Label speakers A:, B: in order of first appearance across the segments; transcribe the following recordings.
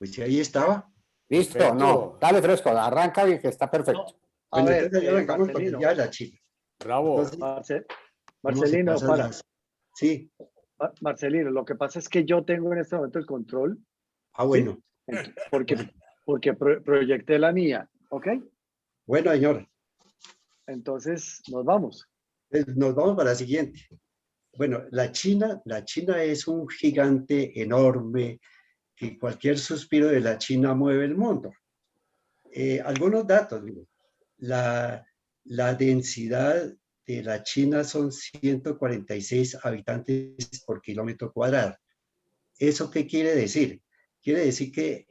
A: Pues sí, ahí estaba.
B: Listo,
C: Perfecto.
B: no, dale Fresco, arranca bien que está
C: No,
B: perfecto.
C: a
A: Bueno,
C: ver,
A: entonces ya arrancamos con el
C: Marcelino,
A: día de la China.
C: bravo.
A: Entonces, ¿cómo se
C: Marcelino,
A: pasan las? Sí,
C: Marcelino, lo que pasa es que yo tengo en este momento el control, ¿sí?
A: bueno.
C: Porque proyecté la mía, ¿ok?
A: Bueno, señor,
C: Entonces, nos vamos.
A: nos vamos para la siguiente. Bueno, la China es un gigante enorme que cualquier suspiro de la China mueve el mundo. Algunos datos, mire. La densidad de la China son 146 habitantes por kilómetro cuadrado. ¿Eso qué quiere decir? Quiere decir que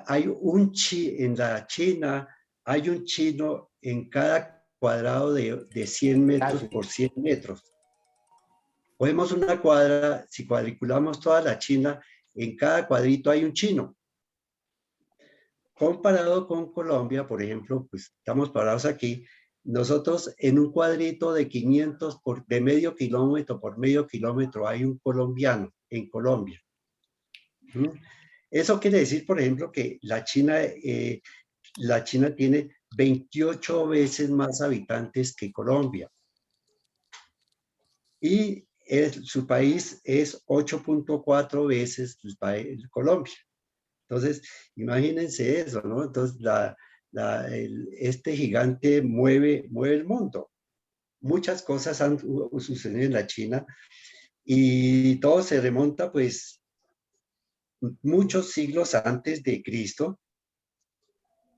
A: hay en la China hay un chino en cada cuadrado de 100 metros por 100 metros. Cogemos una cuadra, si cuadriculamos toda la China, en cada cuadrito hay un chino. Comparado con Colombia, por ejemplo, pues estamos parados aquí, nosotros en un cuadrito de 500 de medio kilómetro por medio kilómetro hay un colombiano en Colombia. ¿Mm? Eso quiere decir, por ejemplo, que la China tiene 28 veces más habitantes que Colombia. Y su país es 8.4 veces Colombia. Entonces, imagínense eso, ¿no? Entonces, este gigante mueve el mundo. Muchas cosas han sucedido en la China y todo se remonta, pues, muchos siglos antes de Cristo.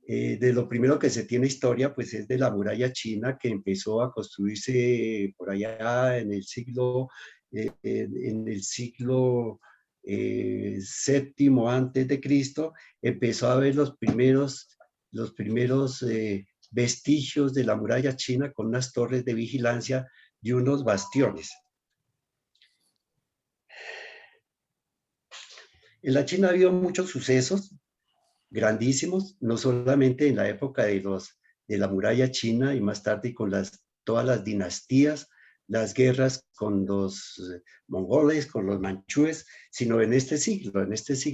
A: De lo primero que se tiene historia, pues, es de la muralla china que empezó a construirse por allá en el siglo séptimo antes de Cristo. Empezó a haber los primeros vestigios de la muralla china con unas torres de vigilancia y unos bastiones. En la China ha habido muchos sucesos grandísimos, no solamente en la época de la muralla china y más tarde con todas las dinastías, las guerras con los mongoles, con los manchúes, sino en este siglo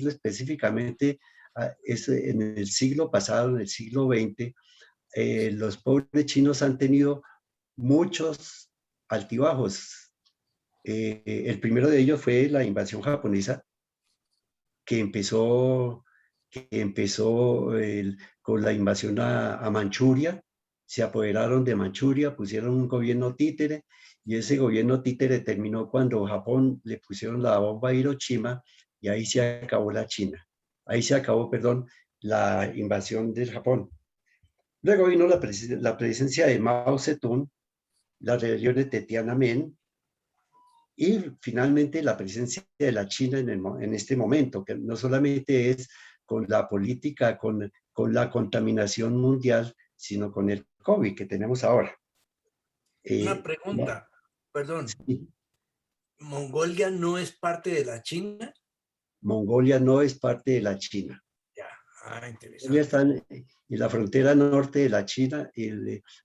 A: específicamente, en el siglo pasado, en el siglo XX, los pobres chinos han tenido muchos altibajos. El primero de ellos fue la invasión japonesa, que empezó con la invasión a Manchuria. Se apoderaron de Manchuria, pusieron un gobierno títere, y ese gobierno títere terminó cuando Japón le pusieron la bomba a Hiroshima, y ahí se acabó la China. Ahí se acabó, perdón, la invasión del Japón. Luego vino la presencia de Mao Zedong, las rebeliones de Tiananmen, y finalmente la presencia de la China en este momento, que no solamente es con la política, con la contaminación mundial, sino con el COVID que tenemos ahora.
D: Una pregunta, perdón.
A: Sí,
D: ¿Mongolia no es parte de la China?
A: Mongolia no es parte de la China.
D: Ya,
A: Mongolia
D: interesante.
A: está en la frontera norte de la China y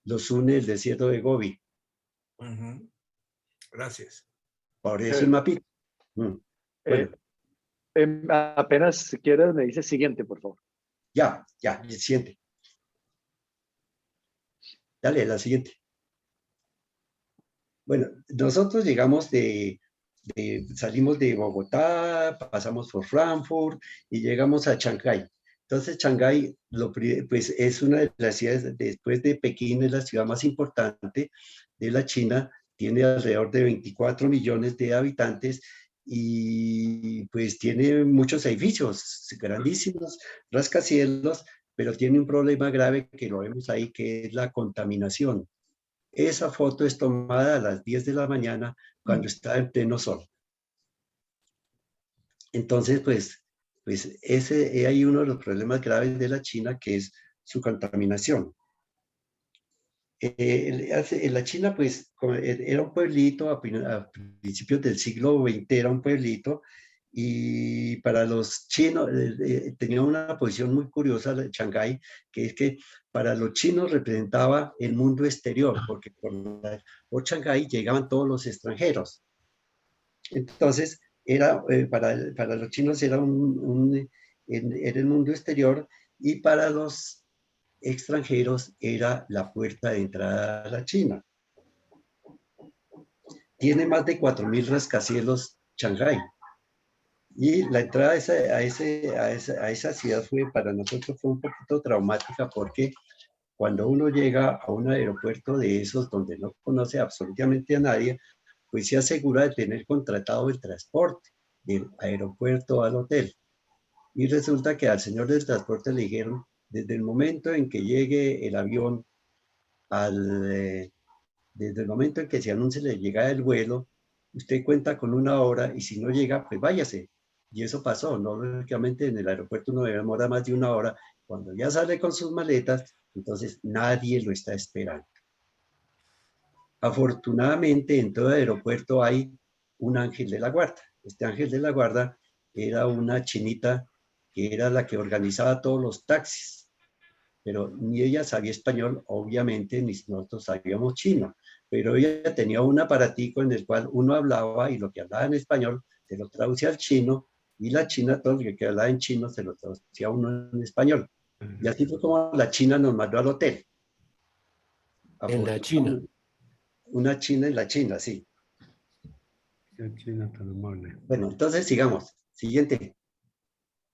A: los une el desierto de Gobi.
D: Gracias.
A: Por eso el mapita. Bueno,
C: Apenas si quieres me dices siguiente, por favor.
A: ya, siguiente. Dale, la siguiente. Bueno, nosotros llegamos salimos de Bogotá, pasamos por Frankfurt y llegamos a Shanghái. Entonces, Shanghái, pues, es una de las ciudades, después de Pekín, es la ciudad más importante de la China, tiene alrededor de 24 millones de habitantes y pues tiene muchos edificios grandísimos, rascacielos, pero tiene un problema grave que lo vemos ahí, que es la contaminación. Esa foto es tomada a las 10 de la mañana cuando está en pleno sol. Entonces, pues ese hay uno de los problemas graves de la China, que es su contaminación. En la China, pues, era un pueblito a principios del siglo XX, era un pueblito, y para los chinos tenía una posición muy curiosa Shanghái, que es que para los chinos representaba el mundo exterior, porque por Shanghái llegaban todos los extranjeros. Entonces, para los chinos era era el mundo exterior, y para los extranjeros era la puerta de entrada a la China. Tiene más de 4.000 rascacielos Shanghái. Y la entrada a esa ciudad para nosotros fue un poquito traumática, porque cuando uno llega a un aeropuerto de esos donde no conoce absolutamente a nadie, pues se asegura de tener contratado el transporte del aeropuerto al hotel. Y resulta que al señor del transporte le dijeron, desde el momento en que llegue el avión, desde el momento en que se anuncie la llegada del vuelo, usted cuenta con 1 hora, y si no llega, pues váyase. Y eso pasó, ¿no? Lógicamente en el aeropuerto no demora más de 1 hora. Cuando ya sale con sus maletas, entonces nadie lo está esperando. Afortunadamente, en todo aeropuerto hay un ángel de la guarda. Este ángel de la guarda era una chinita que era la que organizaba todos los taxis, pero ni ella sabía español, obviamente, ni nosotros sabíamos chino, pero ella tenía un aparatico en el cual uno hablaba, y lo que hablaba en español se lo traducía al chino, y la china todo lo que hablaba en chino se lo traducía a uno en español. Y así fue como la china nos mandó al hotel.
E: En la China.
A: Una china en la China, sí.
E: La China tan amable.
A: Bueno, entonces sigamos. Siguiente.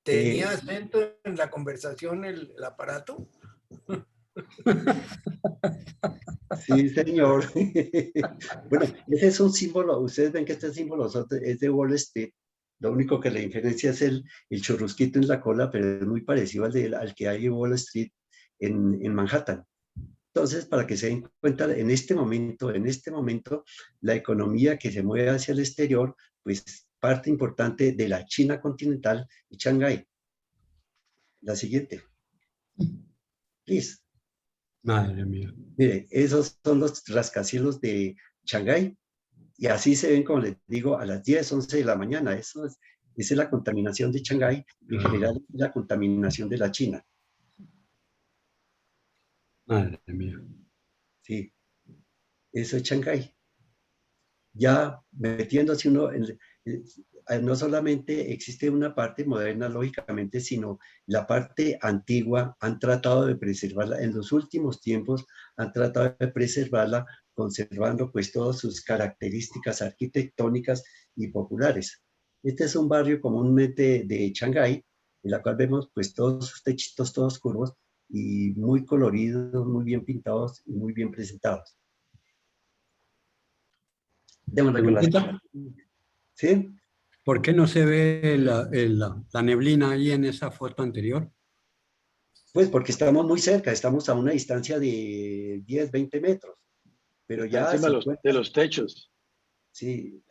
D: ¿Tenía acento en la conversación el aparato?
A: Sí, señor. Bueno, ese es un símbolo. Ustedes ven que este símbolo es de Wall Street. Lo único que la diferencia es el churrusquito en la cola, pero es muy parecido al que hay en Wall Street en Manhattan. Entonces, para que se den cuenta, en este momento, la economía que se mueve hacia el exterior, pues parte importante de la China continental y Shanghái. La siguiente. Please.
E: Madre mía.
A: Mire, esos son los rascacielos de Shanghái, y así se ven, como les digo, a las 10, 11 de la mañana. Esa es la contaminación de Shanghái, y en general la contaminación de la China.
E: Madre mía.
A: Sí, eso es Shanghái. Ya metiéndose uno no solamente existe una parte moderna, lógicamente, sino la parte antigua han tratado de preservarla. En los últimos tiempos han tratado de preservarla, conservando pues todas sus características arquitectónicas y populares. Este es un barrio comúnmente de Shanghái, en la cual vemos pues todos sus techitos todos curvos y muy coloridos, muy bien pintados y muy bien presentados. Démosle con las...
E: Preguntita,
A: ¿Sí?
E: ¿por qué no se ve la neblina ahí en esa foto anterior?
A: Pues porque estamos muy cerca, estamos a una distancia de 10, 20 metros, pero
C: Está
A: ya a
C: encima de
A: 50,
C: los techos.
A: sí,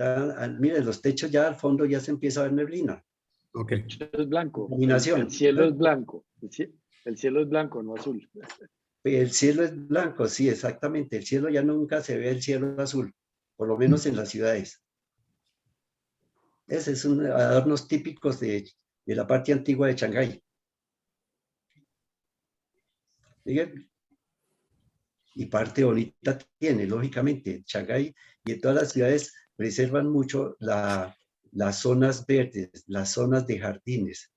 A: miren, los techos ya al fondo ya se empieza a ver neblina,
E: Ok.
C: El techo es blanco.
A: iluminación.
C: El cielo es blanco. El cielo es blanco, no azul.
A: El cielo es blanco, sí, exactamente, el cielo ya nunca se ve el cielo azul, por lo menos en las ciudades. Ese es un adornos típicos de la parte antigua de Shanghái. Miren, y parte bonita tiene, lógicamente. Shanghái y en todas las ciudades preservan mucho las zonas verdes, las zonas de jardines.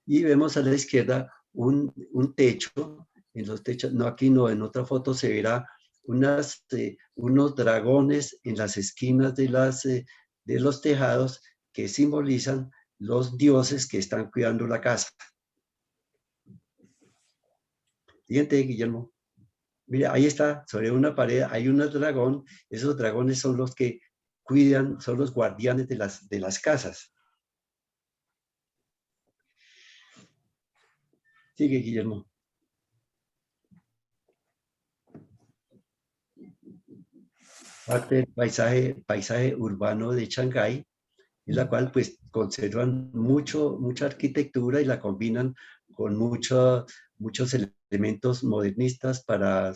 A: Y vemos a la izquierda un techo. En los techos, no aquí no, en otra foto se verá unos dragones en las esquinas de los tejados, que simbolizan los dioses que están cuidando la casa. Siguiente, Guillermo. Mira, ahí está, sobre una pared hay un dragón. Esos dragones son los que cuidan, son los guardianes de las casas. Sigue, Guillermo. Parte del paisaje urbano de Shanghái, en la cual pues conservan mucha arquitectura y la combinan con muchos elementos modernistas,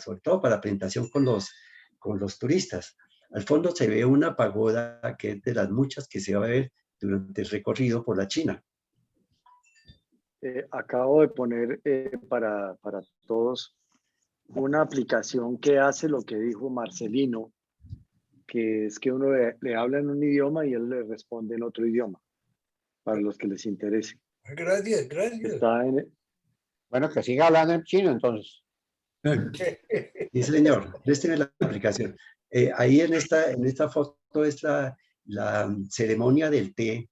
A: sobre todo para presentación con los turistas. Al fondo se ve una pagoda que es de las muchas que se va a ver durante el recorrido por la China.
C: Acabo de poner para todos una aplicación que hace lo que dijo Marcelino, que es que uno le habla en un idioma y él le responde en otro idioma, para los que les interese.
D: Gracias, gracias.
C: Está en,
B: Bueno, que siga hablando en chino, entonces.
A: Sí, señor, présteme la aplicación. Ahí en esta foto es la ceremonia del té,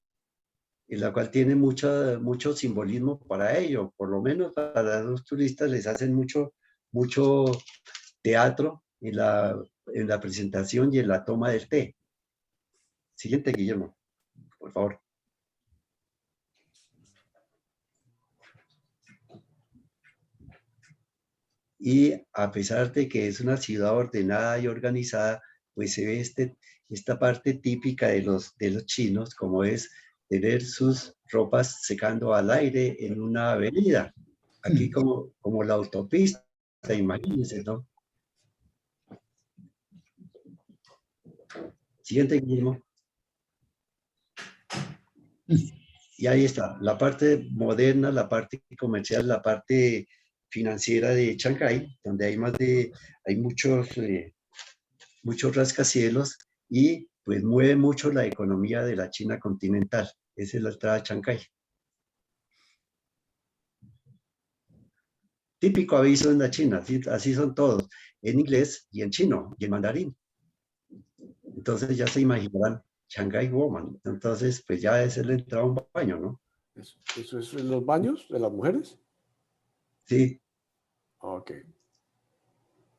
A: en la cual tiene mucho simbolismo para ello. Por lo menos para los turistas les hacen mucho teatro en la presentación y en la toma del té. Siguiente, Guillermo, por favor. Y a pesar de que es una ciudad ordenada y organizada, pues se ve esta parte típica de los chinos, como es tener sus ropas secando al aire en una avenida. Aquí como la autopista, imagínense, ¿no? Siguiente, Guillermo. Y ahí está, la parte moderna, la parte comercial, la parte financiera de Shanghái, donde hay muchos rascacielos y pues mueve mucho la economía de la China continental. Esa es la entrada a Shanghái. Típico aviso en la China, así son todos, en inglés y en chino y en mandarín. Entonces ya se imaginarán, Shanghai Woman. Entonces, pues ya es la entrada a un baño, ¿no?
F: ¿Eso es en los baños de las mujeres?
A: Sí.
F: Ok.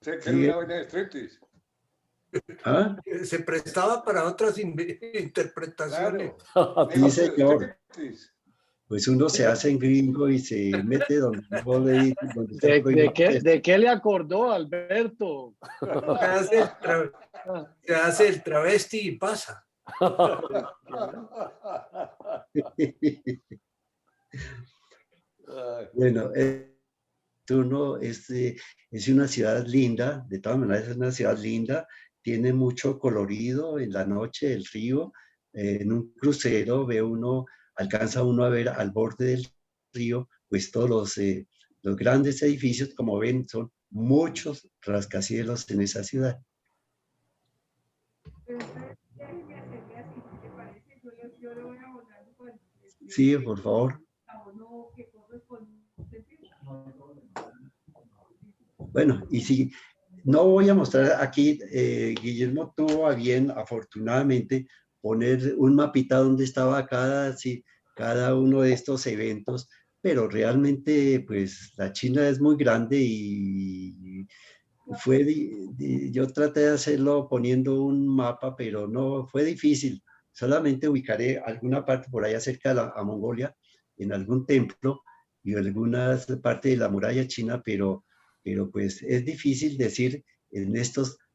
G: Sé que era una vaina de striptease.
A: ¿Ah?
D: Se prestaba para otras interpretaciones.
G: Claro.
A: Sí, señor. Pues uno se hace en gringo y se mete donde no le dicen, donde está prohibido.
C: ¿De qué le acordó, Alberto?
D: Se hace el travesti y pasa.
A: Bueno, turno es una ciudad linda, de todas maneras es una ciudad linda, tiene mucho colorido en la noche, el río, en un crucero alcanza uno a ver al borde del río, pues todos los grandes edificios, como ven, son muchos rascacielos en esa ciudad. Sí, por favor. Bueno, y si no voy a mostrar aquí, Guillermo tuvo a bien, afortunadamente, poner un mapita donde estaba cada uno de estos eventos, pero realmente, pues, la China es muy grande y yo traté de hacerlo poniendo un mapa, pero no, fue difícil. Solamente ubicaré alguna parte por allá cerca a Mongolia, en algún templo y algunas partes de la muralla china, pero pues es difícil decir en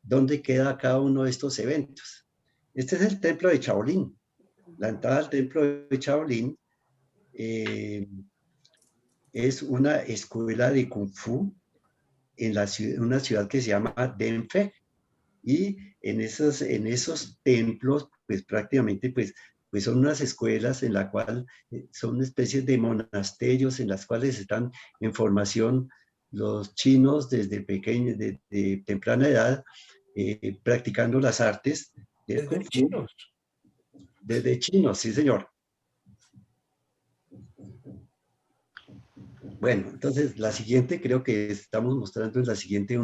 A: dónde queda cada uno de estos eventos. Este es el templo de Shaolin. La entrada al templo de Shaolin es una escuela de Kung Fu en una ciudad que se llama Denfeng. Y en esos templos, pues prácticamente pues son unas escuelas en la cual son especies de monasterios en las cuales están en formación los chinos desde pequeños, de temprana edad, practicando las artes del Kung Fu.
D: Chinos.
A: Desde chinos, sí señor. Bueno, entonces la siguiente, creo que estamos mostrando en la siguiente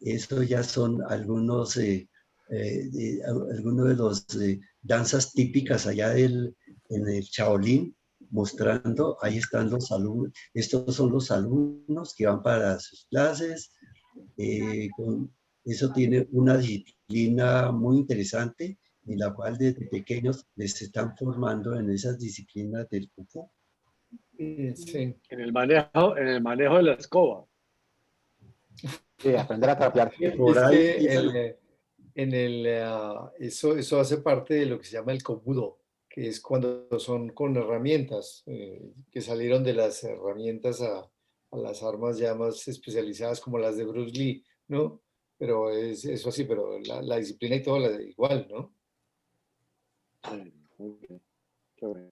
A: esto ya son algunos de los danzas típicas allá en el Shaolin, mostrando, ahí están los alumnos, estos son los alumnos que van para sus clases, eso tiene una disciplina muy interesante en la cual desde pequeños les están formando en esas disciplinas del Kung Fu.
H: Sí.
C: En el manejo de la escoba.
B: Sí, aprender a trapear.
A: Por
H: Es
A: ahí,
H: que eso hace parte de lo que se llama el kobudo, que es cuando son con herramientas, que salieron de las herramientas a las armas ya más especializadas como las de Bruce Lee, ¿no? Pero es eso así, pero la disciplina y todo igual, ¿no?
C: Sí, okay. Qué bueno.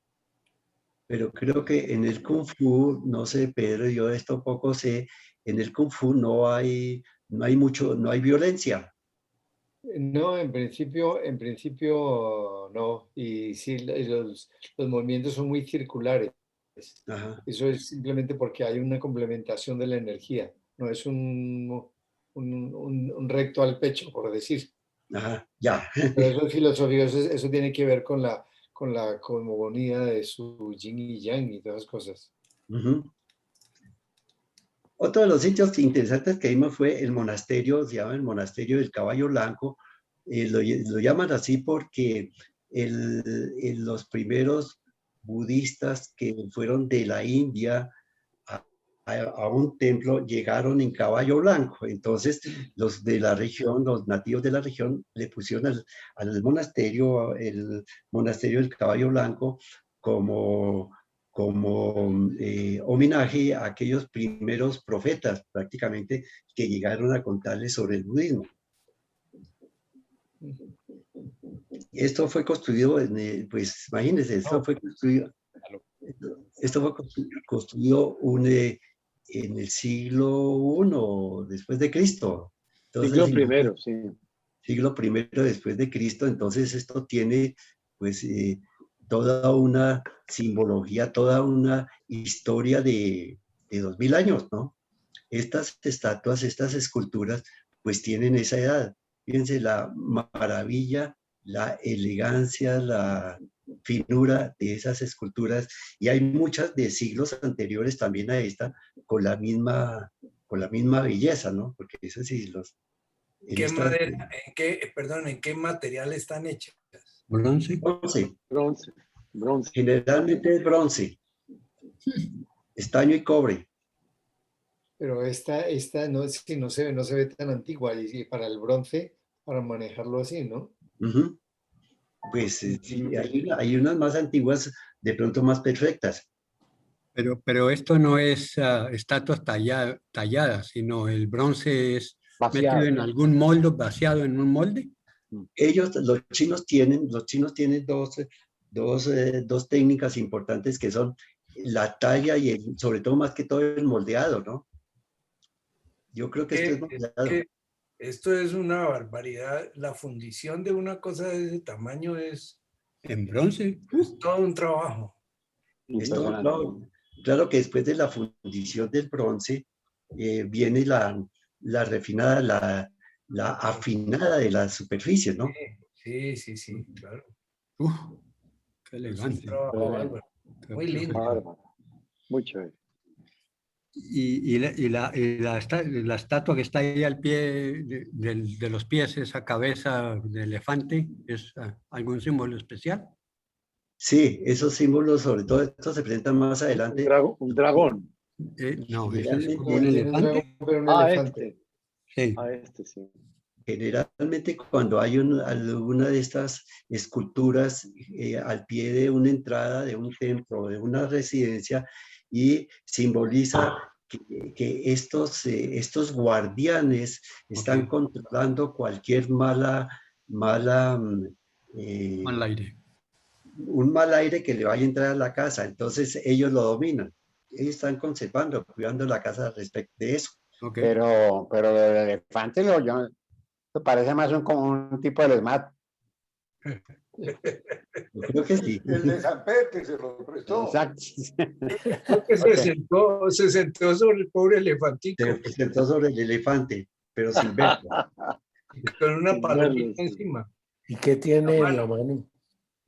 A: pero creo que en el Kung Fu, no sé, Pedro, yo esto poco sé, en el Kung Fu no hay violencia.
H: No, en principio no. Y sí, los movimientos son muy circulares.
A: Ajá,
H: Eso es simplemente porque hay una complementación de la energía. No es un recto al pecho, por decir.
A: ajá, ya.
H: Pero eso es filosófico, eso tiene que ver con la cosmogonía de su yin y yang y todas esas cosas.
A: Ujú. Otro de los sitios interesantes que vimos fue el monasterio, se llama el Monasterio del Caballo Blanco. Lo llaman así porque los primeros budistas que fueron de la India a un templo llegaron en caballo blanco. Entonces, los de la región, los nativos de la región, le pusieron al monasterio, el monasterio del Caballo Blanco, como homenaje a aquellos primeros profetas, prácticamente, que llegaron a contarles sobre el budismo. Esto fue construido, pues imagínense, esto fue construido en el siglo I después de Cristo. Entonces,
C: Siglo primero, sí.
A: siglo I después de Cristo. Entonces esto tiene pues toda una simbología, toda una historia de 2000 años, ¿no? Estas estatuas, estas esculturas, pues tienen esa edad. Fíjense la maravilla, la elegancia, la finura de esas esculturas, y hay muchas de siglos anteriores también a esta con la misma belleza, ¿no? Porque esos siglos.
D: ¿Qué madera, en qué material están hechas?
E: Bronce.
C: Bronce.
A: Generalmente es bronce, estaño y cobre.
H: Pero esta no, sí, no se ve tan antigua y para el bronce, para manejarlo así, ¿no?
A: Uh-huh. Pues sí, hay unas más antiguas, de pronto más perfectas.
E: Pero esto no es estatuas talladas, sino el bronce es
B: Vaciado.
E: metido en algún molde, vaciado en un molde.
A: Los chinos tienen dos técnicas importantes que son la talla y sobre todo más que todo el moldeado, ¿no? Yo creo que esto es moldeado.
D: Esto es una barbaridad. La fundición de una cosa de ese tamaño es
E: ¿En bronce?
D: todo un trabajo.
A: Claro que después de la fundición del bronce viene la refinada, la afinada de la superficie, ¿no?
D: Sí, claro.
E: Qué
D: Es un
E: elegante.
D: trabajo bárbaro. Muy lindo.
C: Bárbaro. Muy chévere.
E: Y la estatua que está ahí al pie de los pies, esa cabeza de elefante, ¿es algún símbolo especial?
A: Sí, esos símbolos, sobre todo estos se presentan más adelante.
C: Un dragón.
E: No, ese es
A: Generalmente
E: como un
H: Tiene un
E: elefante.
H: dragón, pero un
C: Ah,
H: elefante.
E: Sí.
C: Sí.
A: Generalmente cuando hay alguna de estas esculturas al pie de una entrada de un templo, de una residencia, y simboliza que estos guardianes están controlando cualquier
E: Mal aire.
A: un mal aire que le vaya a entrar a la casa. Entonces ellos lo dominan. Ellos están conservando, cuidando la casa respecto de eso.
E: Okay.
B: Pero el elefante parece más como un tipo de esmat.
A: Yo creo que sí.
G: El de San Pete se lo prestó.
B: Exacto.
D: Creo que se sentó sobre el pobre elefantito
A: Se sentó sobre el elefante, pero sin verlo.
D: con una
C: Sin
D: palomita
C: verlo, sí.
D: encima.
I: ¿Y qué tiene en la mano?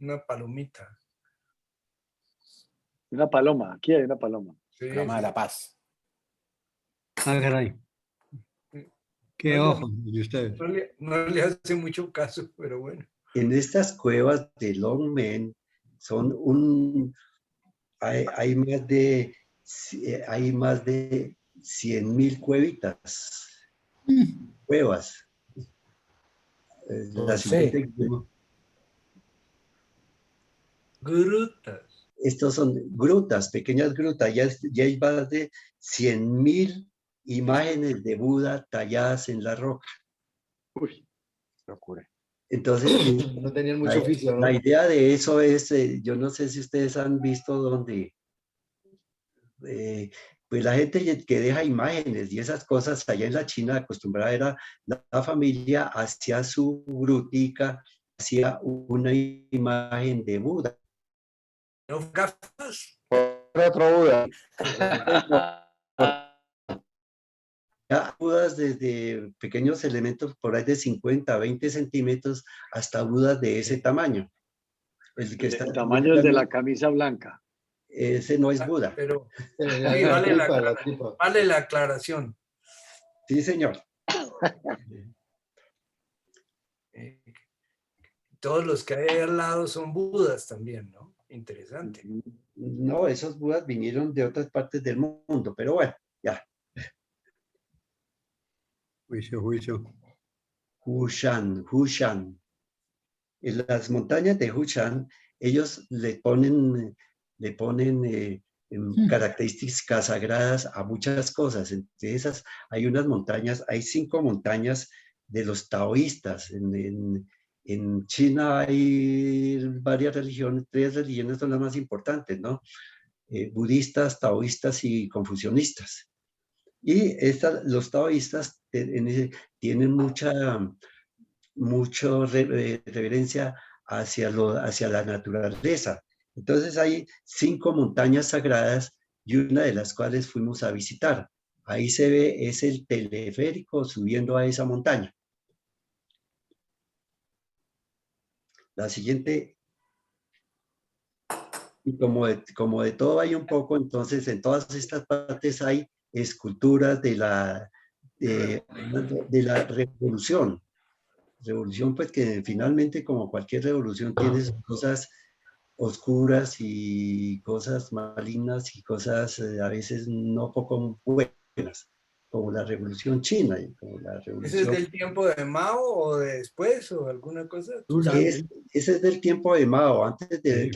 D: Una palomita.
C: Una paloma. Aquí hay una paloma.
D: Sí,
I: Paloma de la paz.
E: Ah, caray. Qué ojos de ustedes.
D: no le hace mucho caso, pero bueno.
A: En estas cuevas de Longmen hay más de 100.000 cuevas. La siguiente,
D: Grutas.
A: estos son grutas, pequeñas grutas. Ya hay más de 100.000 imágenes de Buda talladas en la roca.
C: Uy,
B: Locura.
A: Entonces,
H: No tenían mucho oficio, ¿no?
A: la idea de eso es, yo no sé si ustedes han visto donde, pues la gente que deja imágenes y esas cosas allá en la China acostumbrada era la familia hacia su grutica, hacía una imagen de Buda.
D: ¿No gafas?
B: Otro Buda.
A: Ya Budas desde pequeños elementos por ahí de 50, 20 centímetros hasta Budas de ese tamaño. El que está
C: El tamaño de la camisa blanca.
A: ese no es Buda.
D: Pero
H: La,
D: sí,
H: la
D: vale
H: tripa, la tripa.
D: vale la aclaración.
A: Sí, señor.
D: Todos los que hay al lado son budas también, ¿no? Interesante.
A: No, esos Budas vinieron de otras partes del mundo, pero bueno, ya.
E: Juicio.
A: Hushan. En las montañas de Hushan, ellos le ponen características sagradas a muchas cosas. Entre esas hay unas montañas, hay 5 montañas de los taoístas. En China hay varias religiones, 3 religiones son las más importantes, ¿no? Budistas, taoístas y confucionistas. Y los taoístas tienen mucha reverencia hacia la naturaleza. Entonces hay 5 montañas sagradas y una de las cuales fuimos a visitar. Ahí se ve, es el teleférico subiendo a esa montaña. La siguiente, y como de todo hay un poco, entonces en todas estas partes hay esculturas de la revolución. Revolución, pues que finalmente, como cualquier revolución, tiene sus cosas oscuras y cosas malignas y cosas a veces no poco buenas, como la revolución china y como la
D: ¿Ese es
A: revolución...
D: del tiempo de Mao o de después o alguna cosa? ¿Tú
A: Ese
D: sabes?
A: es del tiempo de Mao. Antes de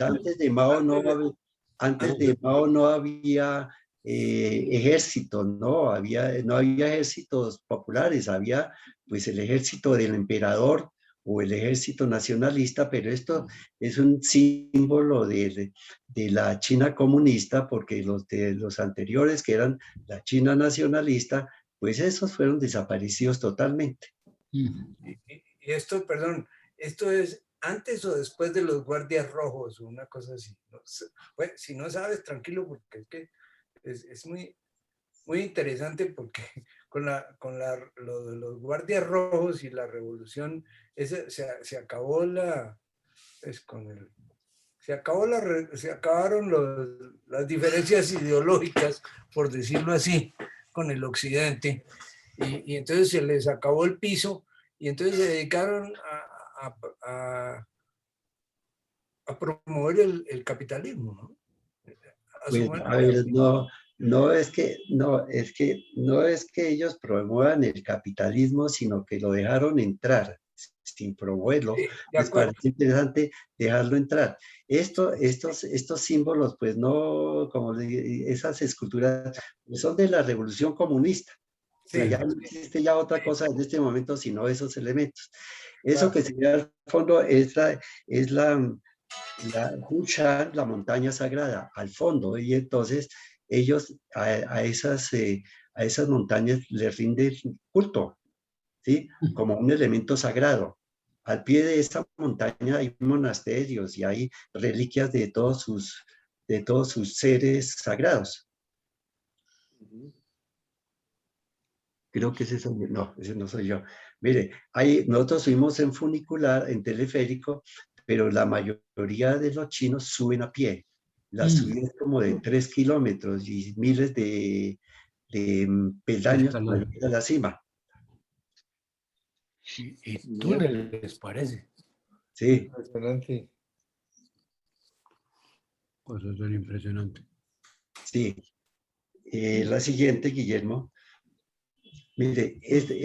A: Mao no había ejército, no había ejércitos populares, había pues el ejército del emperador o el ejército nacionalista, pero esto es un símbolo de la China comunista, porque los anteriores, que eran la China nacionalista, pues esos fueron desaparecidos totalmente.
D: Y esto, perdón, ¿esto es antes o después de los guardias rojos o una cosa así? No sé. Bueno, si no sabes, tranquilo, porque es que es muy, muy interesante porque lo de los guardias rojos y la revolución, se acabó se acabaron las diferencias ideológicas, por decirlo así, con el occidente. Y entonces se les acabó el piso y entonces se dedicaron a promover el capitalismo, ¿no?
A: Pues, a ver, no es que ellos promuevan el capitalismo, sino que lo dejaron entrar sin promoverlo.
D: Sí, de
A: Les
D: acuerdo.
A: parece interesante dejarlo entrar. Estos símbolos, pues no, esas esculturas, son de la revolución comunista. O sea,
D: Sí,
A: ya no existe ya otra cosa en este momento, sino esos elementos. Eso
D: claro.
A: que se ve al fondo es la Hushan, la montaña sagrada, al fondo, y entonces ellos a esas montañas les rinden culto, ¿sí? Como un elemento sagrado. Al pie de esta montaña hay monasterios y hay reliquias de todos sus seres sagrados. Creo que ese no soy yo. Mire, nosotros subimos en funicular, en teleférico, pero la mayoría de los chinos suben a pie. La subida es como de 3 kilómetros y miles de peldaños para llegar a la cima.
I: Y túneles, parece.
A: Sí,
H: Impresionante.
E: Cosas tan impresionantes.
A: sí. La siguiente, Guillermo. Mire, ese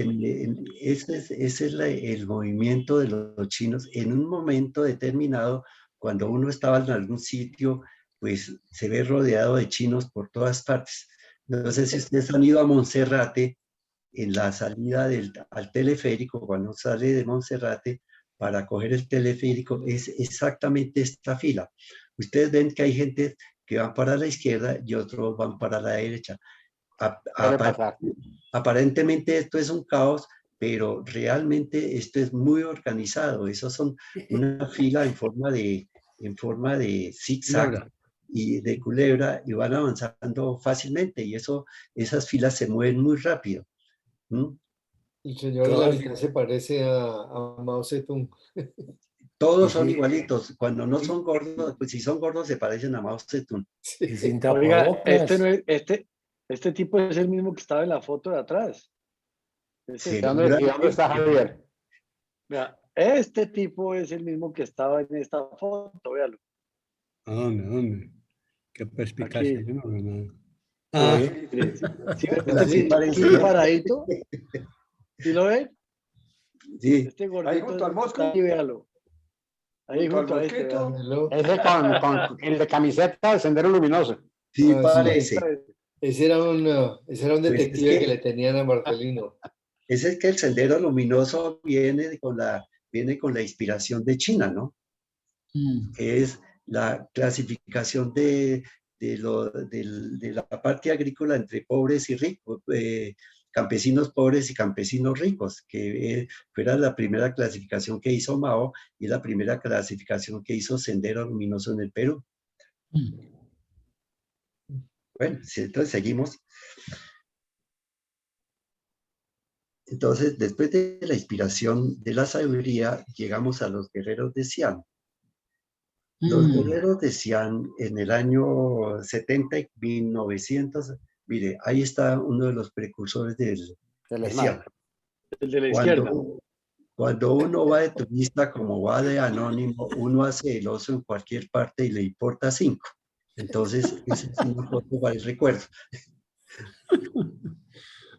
A: es el movimiento de los chinos. En un momento determinado, cuando uno estaba en algún sitio, pues se ve rodeado de chinos por todas partes. No sé si ustedes han ido a Monserrate, en la salida al teleférico, cuando sale de Monserrate, para coger el teleférico, es exactamente esta fila. Ustedes ven que hay gente que van para la izquierda y otros van para la derecha.
B: Suele pasar.
A: Aparentemente esto es un caos, pero realmente esto es muy organizado. Esos son una fila en forma de zigzag
E: Culebra.
A: y de culebra y van avanzando fácilmente y esas filas se mueven muy rápido. ¿Mm?
H: El señor de la mitad se parece a Mao Zedong.
A: Todos son igualitos. Cuando no son gordos, pues si son gordos se parecen a Mao Zedong.
I: Y sin
C: Oiga,
I: tapabocas.
C: este tipo es el mismo que estaba en la foto de atrás.
A: Sí,
B: ¿Y dónde está Javier?
C: Vea, este tipo es el mismo que estaba en esta foto, véalo.
E: Hombre. Qué perspicacia.
C: Aquí.
E: Yo no veo nada. Ah,
C: Mire, ¿sí ve
A: Pues así
C: aquí,
A: parece,
C: aquí
A: ¿no?
C: paradito? ¿Sí lo ven?
A: Sí,
C: Este
G: Ahí
C: gordito
G: junto al
C: está
G: mosco.
C: ahí, véalo. Ahí
G: Junto al
C: junto a este,
G: mosquito.
C: véalo.
B: Ese con el de camiseta de Sendero Luminoso.
A: sí
H: Ah, sí.
A: parece.
H: Ese era un
A: Pues
H: detective que le tenían a Marcelino.
A: es que el sendero luminoso viene con la inspiración de China, ¿no? Que es la clasificación de la parte agrícola entre pobres y ricos, campesinos pobres y campesinos ricos, que fuera la primera clasificación que hizo Mao y la primera clasificación que hizo Sendero Luminoso en el Perú. Bueno, entonces seguimos. Entonces, después de la inspiración de la sabiduría, llegamos a los guerreros de Xi'an. Los guerreros de Xi'an en el año 70 y 1900, mire, ahí está uno de los precursores de Xi'an.
C: El de la izquierda.
A: Cuando uno va de turista como va de anónimo, uno hace el oso en cualquier parte y le importa 5. Entonces, esa es una foto para el recuerdo.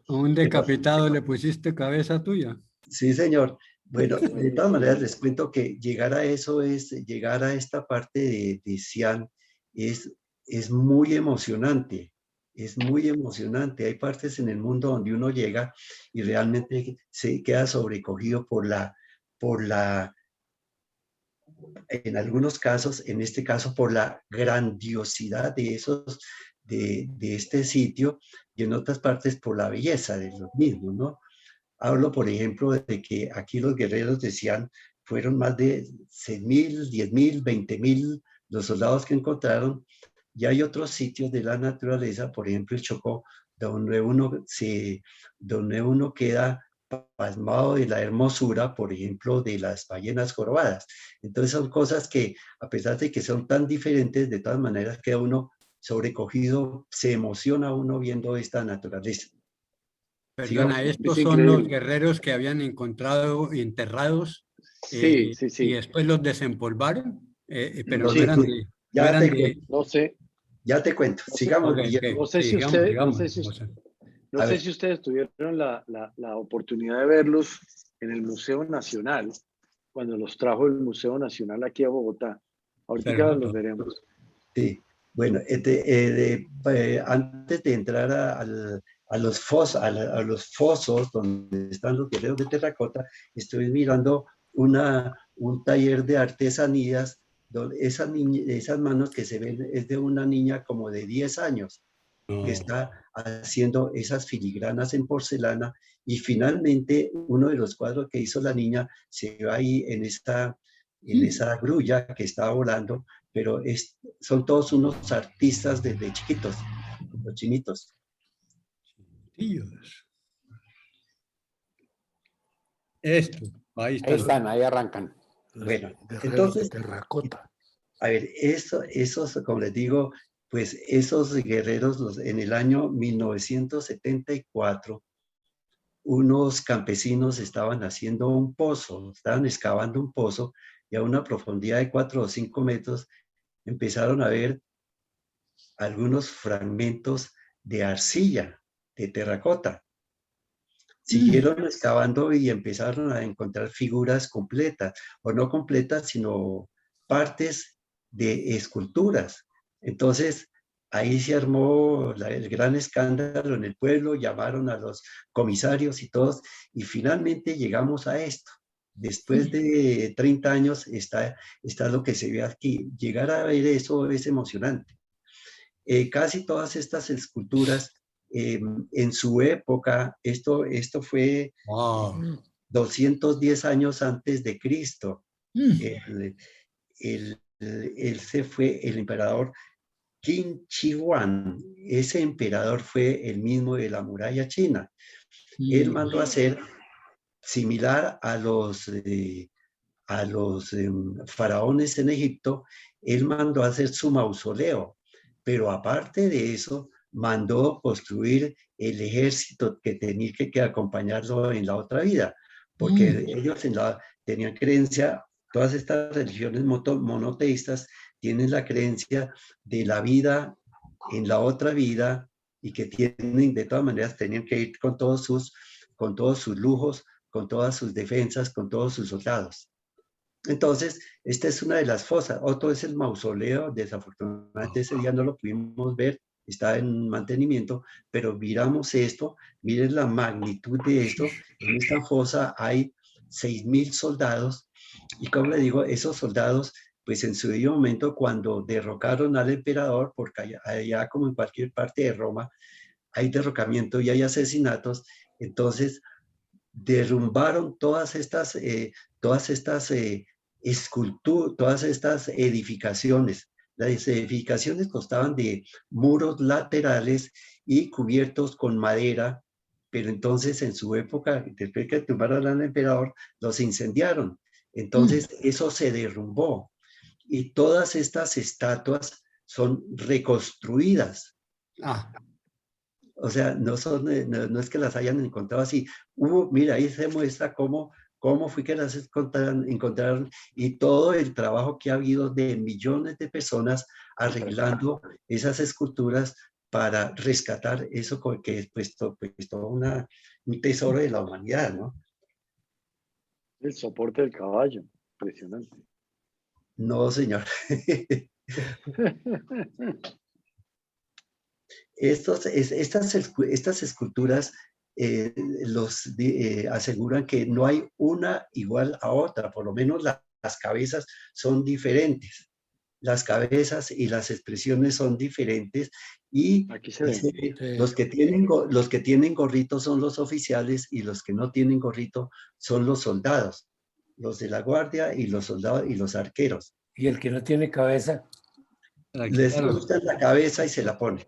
E: a un decapitado le pusiste cabeza tuya.
A: Sí, señor. Bueno, de todas maneras les cuento que llegar a eso llegar a esta parte de Xi'an es muy emocionante, es muy emocionante. Hay partes en el mundo donde uno llega y realmente se queda sobrecogido en algunos casos, en este caso, por la grandiosidad de este sitio y en otras partes por la belleza de los mismos, ¿no? Hablo, por ejemplo, de que aquí los guerreros decían fueron más de 6.000, 10.000, 20.000 los soldados que encontraron. Y hay otros sitios de la naturaleza, por ejemplo el Chocó, donde uno queda pasmado de la hermosura, por ejemplo, de las ballenas jorobadas. Entonces son cosas que, a pesar de que son tan diferentes, de todas maneras queda uno sobrecogido, se emociona uno viendo esta naturaleza.
E: Perdona,
A: Sigamos.
E: estos
C: Es
E: son los
C: increíble.
E: guerreros que habían encontrado enterrados
C: Sí, sí,
E: y
C: sí.
E: después los desempolvaron, pero
A: Los
E: no eran
A: de-
E: de, no
A: ya
E: eran
A: te
E: de,
A: cuento,
C: No sé,
A: ya te cuento.
C: no sé,
A: Sigamos
E: ok,
A: leyendo.
C: no sé
E: sí,
C: si usted, no
E: digamos,
C: sé si,
E: José.
C: no
A: A
C: sé
A: ver.
C: si ustedes tuvieron la oportunidad de verlos en el Museo Nacional, cuando los trajo el Museo Nacional aquí a Bogotá. Ahorita los
E: Perfecto.
C: veremos.
A: Sí, bueno, antes de entrar a los fosos donde están los guerreros de terracota, estoy mirando un taller de artesanías, donde esas manos que se ven es de una niña como de 10 años, que está haciendo esas filigranas en porcelana, y finalmente uno de los cuadros que hizo la niña se ve ahí en esa grulla que está volando, pero son todos unos artistas desde chiquitos, los chinitos.
E: Dios. Esto, ahí
B: Ahí
E: están.
B: están, ahí arrancan.
A: Bueno,
I: Guerreros
A: entonces,
I: de terracota.
A: a ver, esos, como les digo, pues esos guerreros en el año 1974, unos campesinos estaban haciendo un pozo, estaban excavando un pozo y a una profundidad de 4 o 5 metros empezaron a ver algunos fragmentos de arcilla, de terracota. Siguieron excavando y empezaron a encontrar figuras completas, o no completas, sino partes de esculturas. Entonces, ahí se armó el gran escándalo en el pueblo, llamaron a los comisarios y todos, y finalmente llegamos a esto. Después de 30 años está lo que se ve aquí. Llegar a ver eso es emocionante. Casi todas estas esculturas En su época, esto fue
I: Wow.
A: 210 años antes de Cristo.
I: Mm.
A: Ese fue el emperador Qin Shi Huang. Ese emperador fue el mismo de la muralla china. Él mandó a hacer similar a los faraones en Egipto, él mandó a hacer su mausoleo, pero aparte de eso, mandó construir el ejército que tenía que acompañarlo en la otra vida, porque ellos tenían creencia, todas estas religiones monoteístas tienen la creencia de la vida en la otra vida y que tienen, de todas maneras, tenían que ir con todos sus lujos, con todas sus defensas, con todos sus soldados. Entonces, esta es una de las fosas. Otro es el mausoleo. Desafortunadamente ese día no lo pudimos ver, está en mantenimiento, pero miramos esto, miren la magnitud de esto. En esta fosa hay 6.000 soldados y como le digo, esos soldados, pues en su debido momento, cuando derrocaron al emperador, porque allá como en cualquier parte de Roma, hay derrocamiento y hay asesinatos, entonces derrumbaron todas estas todas estas edificaciones. Las edificaciones constaban de muros laterales y cubiertos con madera, pero entonces en su época, después que tumbaron al emperador, los incendiaron. Entonces eso se derrumbó y todas estas estatuas son reconstruidas. O sea, no es que las hayan encontrado así. Mira, ahí se muestra cómo fue que las encontraron y todo el trabajo que ha habido de millones de personas arreglando esas esculturas para rescatar eso que es pues todo un tesoro de la humanidad, ¿no?
C: El soporte del caballo, impresionante.
A: No, señor. Estas esculturas aseguran que no hay una igual a otra, por lo menos las cabezas son diferentes. Las cabezas y las expresiones son diferentes y
C: aquí se ve.
A: Los que tienen gorrito son los oficiales y los que no tienen gorrito son los soldados, los de la guardia y los soldados y los arqueros.
I: ¿Y el que no tiene cabeza?
A: Les gusta la cabeza y se la pone.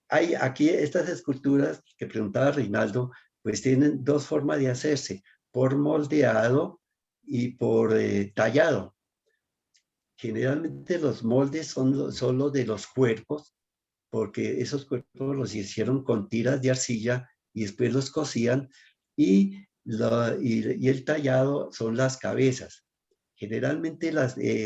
A: Hay aquí estas esculturas que preguntaba Reinaldo, pues tienen dos formas de hacerse, por moldeado y por tallado. Generalmente los moldes son solo de los cuerpos, porque esos cuerpos los hicieron con tiras de arcilla y después los cosían, y el tallado son las cabezas. Generalmente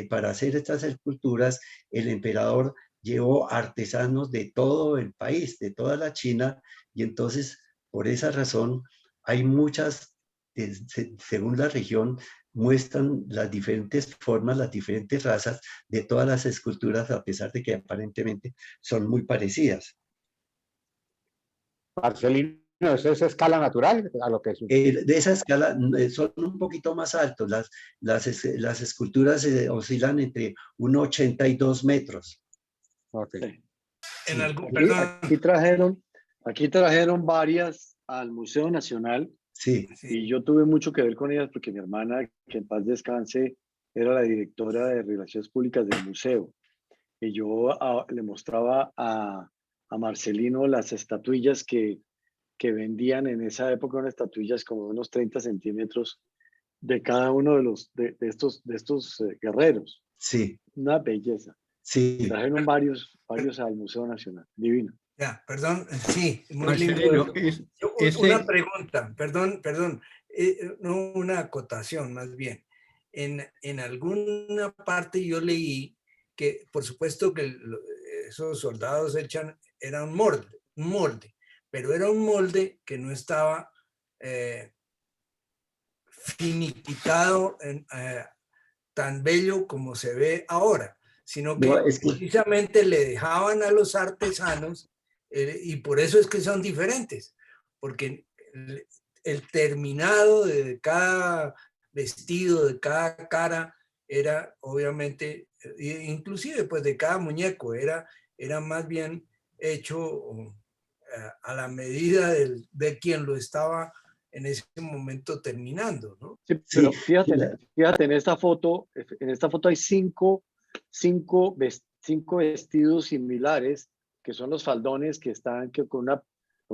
A: para hacer estas esculturas, el emperador llevó artesanos de todo el país, de toda la China, y entonces por esa razón hay muchas, según la región, muestran las diferentes formas, las diferentes razas de todas las esculturas, a pesar de que aparentemente son muy parecidas.
B: Marcelino, ¿es esa escala natural a lo que es?
A: De esa escala son un poquito más altos. Las esculturas oscilan entre 1,80 y 2 metros.
B: Okay.
D: En algún,
C: aquí trajeron varias al Museo Nacional.
A: Sí.
C: Y yo tuve mucho que ver con ellas porque mi hermana, que en paz descanse, era la directora de Relaciones Públicas del museo. Y yo le mostraba a Marcelino las estatuillas que vendían en esa época, unas estatuillas como de unos 30 centímetros de cada uno de estos guerreros.
A: Sí.
C: Una belleza.
A: Sí.
C: Trajeron varios al Museo Nacional. Divino.
D: Ya, perdón, sí, muy
E: Marcelino,
D: lindo. Una pregunta, perdón, no, una acotación más bien. En alguna parte yo leí que, por supuesto, que esos soldados era un molde, pero era un molde que no estaba finiquitado, tan bello como se ve ahora, sino que precisamente le dejaban a los artesanos, y por eso es que son diferentes, porque el terminado de cada vestido, de cada cara, era obviamente, inclusive pues de cada muñeco, era era más bien hecho a la medida de quien lo estaba en ese momento terminando, ¿no?
C: Sí, pero
A: Sí,
C: fíjate, en esta foto hay cinco vestidos similares, que son los faldones que están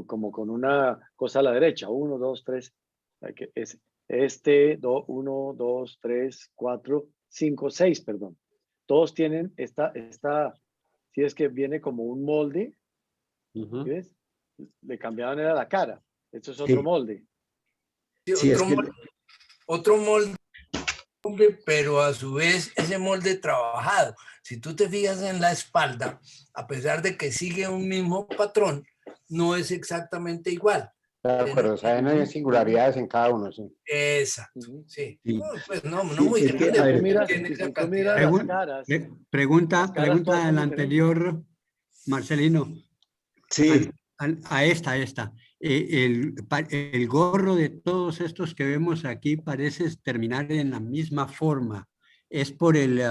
C: como con una cosa a la derecha. 1, 2, 3. Es 1, 2, 3, 4, 5, 6, perdón. Todos tienen si es que viene como un molde,
B: Ujú.
C: ¿ves? Le cambiaban era la cara. Esto es
A: Sí.
C: otro molde.
D: Sí,
A: sí, es que
D: otro molde, pero a su vez ese molde trabajado. Si tú te fijas en la espalda, a pesar de que sigue un mismo patrón, no es exactamente igual.
B: De acuerdo, o sea, hay singularidades en cada uno, sí.
D: Exacto,
C: Ujú.
D: sí.
A: sí,
D: No, pues no
A: sí,
D: muy
A: es que,
D: grande,
A: a ver,
C: Tú miras,
D: tiene esa
C: tú
D: cantidad.
C: miras las caras.
E: Pregunta,
C: Las caras
E: pregunta
C: todas son
E: al
C: diferentes.
E: anterior, Marcelino.
A: sí,
E: A esta. El gorro de todos estos que vemos aquí parece terminar en la misma forma. ¿Es por el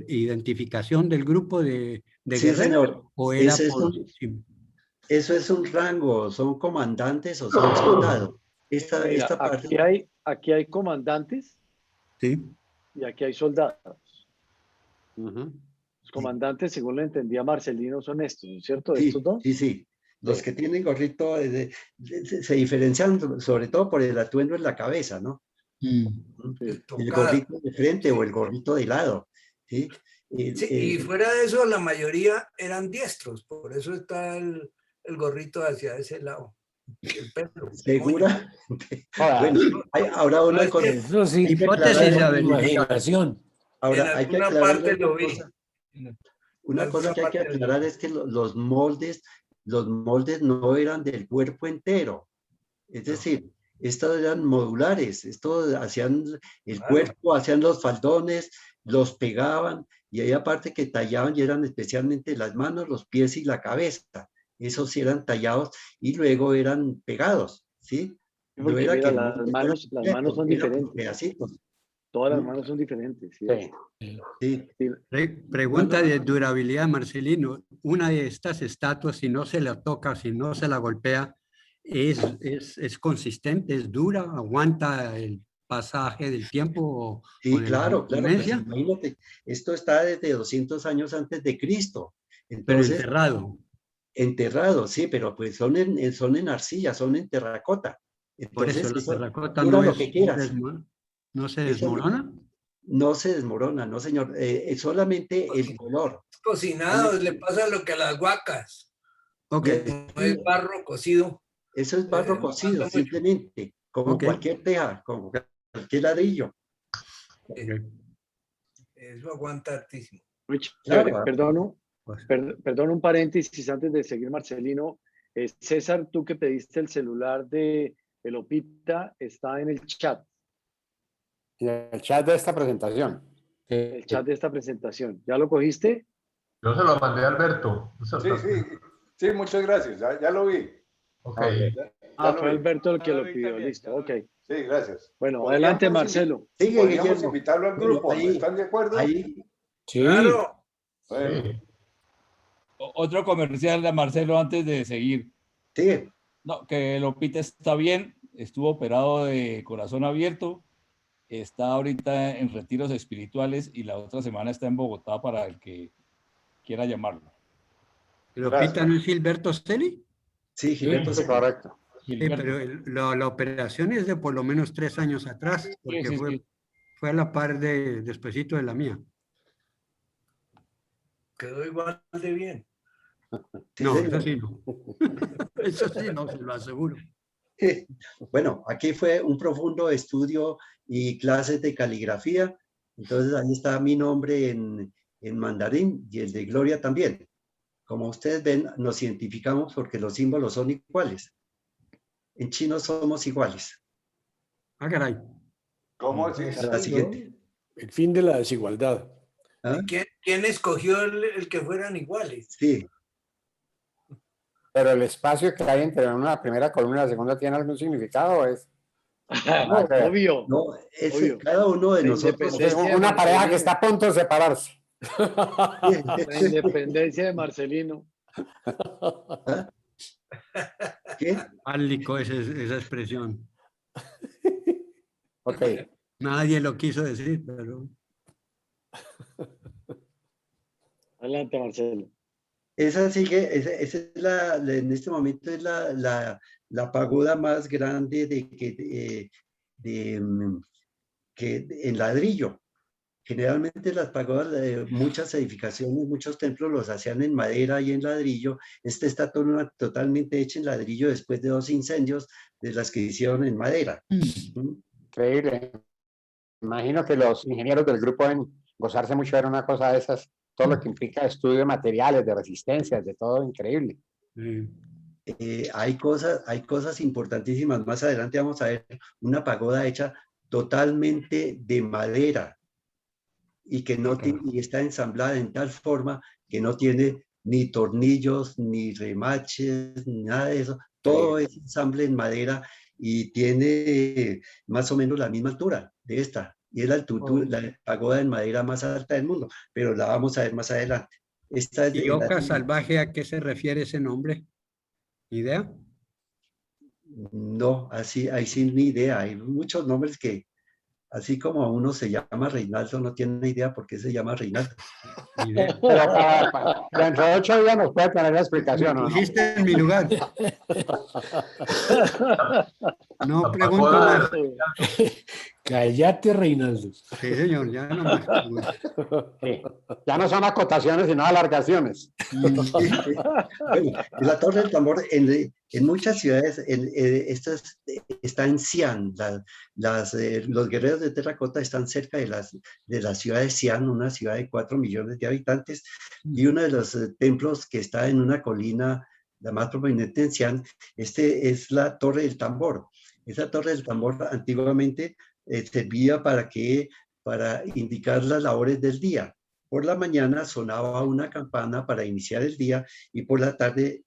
E: identificación del grupo de
A: sí,
E: guerreros
A: señor.
E: o era
A: Ese es
E: por...
A: un,
E: sí,
A: eso es un rango, son comandantes o son soldados.
C: Mira,
A: Esta parte,
C: aquí hay comandantes
E: sí,
C: y aquí hay soldados.
B: Ujú.
C: Los comandantes, según lo entendía Marcelino, son estos, ¿no es cierto? Estos
A: sí,
C: dos.
A: sí, sí. Los
B: Sí.
A: que tienen gorrito se diferencian sobre todo por el atuendo en la cabeza, ¿no?
E: Mm,
C: Sí.
A: El
D: Tocada,
A: gorrito de frente o
D: sí.
A: el gorrito de lado, ¿sí?
D: Sí, y fuera de eso, la mayoría eran diestros, por eso está el gorrito hacia ese lado. El pelo, el moño.
A: ¿Segura?
B: Ahora,
A: Bueno, ahora
D: No,
A: una
D: es
A: cosa,
D: que
I: Eso sí,
A: hay que
E: hipótesis
A: aclarar,
E: a
I: es
E: verificar.
I: imaginación.
D: en
A: ahora hay que
D: alguna
A: aclarar
D: parte
A: una
D: lo vi.
A: cosa.
D: En
A: Una cosa
D: alguna
A: que hay que
D: parte lo vi.
A: aclarar es que los moldes no eran del cuerpo entero. Es decir, estos eran modulares, estos hacían el
D: Claro.
A: cuerpo, hacían los faldones, los pegaban y hay aparte que tallaban y eran especialmente las manos, los pies y la cabeza. Esos sí eran tallados y luego eran pegados, ¿sí? No
C: Porque
A: era que
C: mira,
A: el molde fuera
C: las manos
A: completo,
C: son
A: era por
C: diferentes.
A: pedacitos.
C: Todas las
A: ¿Mm?
C: manos son diferentes. ¿Sí?
B: sí.
A: Sí.
C: Sí.
E: Pregunta de durabilidad, Marcelino. Una de estas estatuas, si no se la toca, si no se la golpea, es consistente, es dura, aguanta el pasaje del tiempo o
A: Sí,
E: de la
A: claro, claro, pues
E: inclemencia,
A: imagínate, esto está desde 200 años antes de Cristo.
E: pero
A: Entonces,
E: enterrado.
A: enterrados, sí, pero pues son en arcilla, son en terracota.
E: Por eso
A: Entonces,
E: la
A: eso
E: terracota
A: dura lo que quieras.
E: no se
A: Eso
E: desmorona.
A: no se desmorona, no, señor. Es solamente el color.
D: Cocinado, le pasa lo que a las huacas.
E: Ok,
D: No es barro cocido.
A: Eso es barro
D: No
A: cocido,
D: pasa mucho.
A: simplemente, como
E: ok.
A: cualquier teja, como cualquier ladrillo.
E: ok.
D: Eso aguanta hartísimo.
C: Muy
A: Claro,
C: chévere. Perdono,
E: Pues,
C: perdón un paréntesis antes de seguir, Marcelino. César, tú que pediste el celular de el Opita, está en el chat.
B: En el chat de esta presentación.
C: El chat de esta presentación. ¿Ya lo cogiste?
G: Yo se lo mandé a Alberto.
J: Sí, sí, sí, muchas gracias, ya lo vi.
G: Ok.
J: Ya lo
C: Fue
J: vi.
C: Alberto el que
J: Ya
C: lo
J: vi
C: pidió.
J: también,
C: Listo,
J: ya lo
C: ok.
J: vi. Sí, gracias.
C: Bueno,
J: Podríamos
C: adelante,
J: invi-
C: Marcelo.
A: sigue,
J: Podríamos
A: Guillermo.
J: invitarlo al
A: Bueno,
J: grupo,
A: ahí,
J: ¿están de acuerdo?
A: ahí,
I: Sí,
D: Claro.
J: Bueno,
G: Sí.
K: Otro comercial de Marcelo antes de seguir.
A: sigue.
K: No, que Lopita está bien, estuvo operado de corazón abierto, está ahorita en retiros espirituales y la otra semana está en Bogotá para el que quiera llamarlo.
E: ¿Pero
J: gracias.
E: Pita no es Gilberto Celi?
A: Sí, Gilberto.
B: Sí, correcto.
E: Sí,
K: Gilberto.
E: pero la operación es de por lo menos 3 años atrás, porque
K: Sí, sí.
E: fue a la par despuesito de la mía.
D: Quedó igual de bien.
A: Sí,
E: No,
A: señor.
E: eso sí no. Eso sí no, se lo aseguro.
A: Bueno, aquí fue un profundo estudio y clases de caligrafía. Entonces ahí está mi nombre en mandarín y el de Gloria también. Como ustedes ven, nos identificamos porque los símbolos son iguales. En chino somos iguales.
E: Ah, caray.
J: ¿Cómo así?
A: A la siguiente.
F: El fin de la desigualdad.
A: ¿Ah?
D: ¿Quién escogió el que fueran iguales?
A: Sí,
B: Pero el espacio que hay entre una primera columna y la segunda tiene algún significado, ¿o es?
C: Obvio.
A: no,
C: Obvio.
A: cada uno de
C: La
A: nosotros
B: Es una pareja que está a punto de separarse.
C: La independencia de Marcelino.
A: ¿Qué?
E: Fálico esa expresión.
B: Ok.
E: Nadie lo quiso decir, pero
C: Adelante, Marcelo.
A: Esa sigue, esa es en este momento es la pagoda más grande que en ladrillo. Generalmente las pagodas, muchas edificaciones, muchos templos los hacían en madera y en ladrillo. Esta está totalmente hecha en ladrillo después de 2 incendios de las que hicieron en madera.
B: Increíble. Imagino que los ingenieros del grupo deben gozarse mucho de ver una cosa de esas, todo lo que implica estudio de materiales, de resistencias, de todo, increíble.
A: Hay cosas importantísimas. Más adelante vamos a ver una pagoda hecha totalmente de madera y que no tiene, y está ensamblada en tal forma que no tiene ni tornillos, ni remaches, ni nada de eso. Todo es ensamble en madera y tiene más o menos la misma altura de esta. Y es la pagoda en madera más alta del mundo, pero la vamos a ver más adelante. Esta es
E: ¿y oca salvaje a qué se refiere ese nombre? ¿Idea?
A: No, así, ahí sin ni idea. Hay muchos nombres que, así como uno se llama Reinaldo, no tiene idea por qué se llama Reinaldo.
E: Idea.
B: Pero dentro de 8 días nos puede tener la explicación, ¿o no?
E: Pusiste en mi lugar. No pregunto más.
F: Cállate, Reinaldo.
E: Sí, señor, ya no más.
B: Sí. Ya no son acotaciones, sino alargaciones.
A: Bueno, la Torre del Tambor en muchas ciudades, está en Xi'an. Los guerreros de terracota están cerca de la ciudad de Xi'an, una ciudad de 4 millones de habitantes, y uno de los templos que está en una colina, la más prominente en Xi'an, es la Torre del Tambor. Esa Torre del Tambor antiguamente servía para indicar las labores del día. Por la mañana sonaba una campana para iniciar el día y por la tarde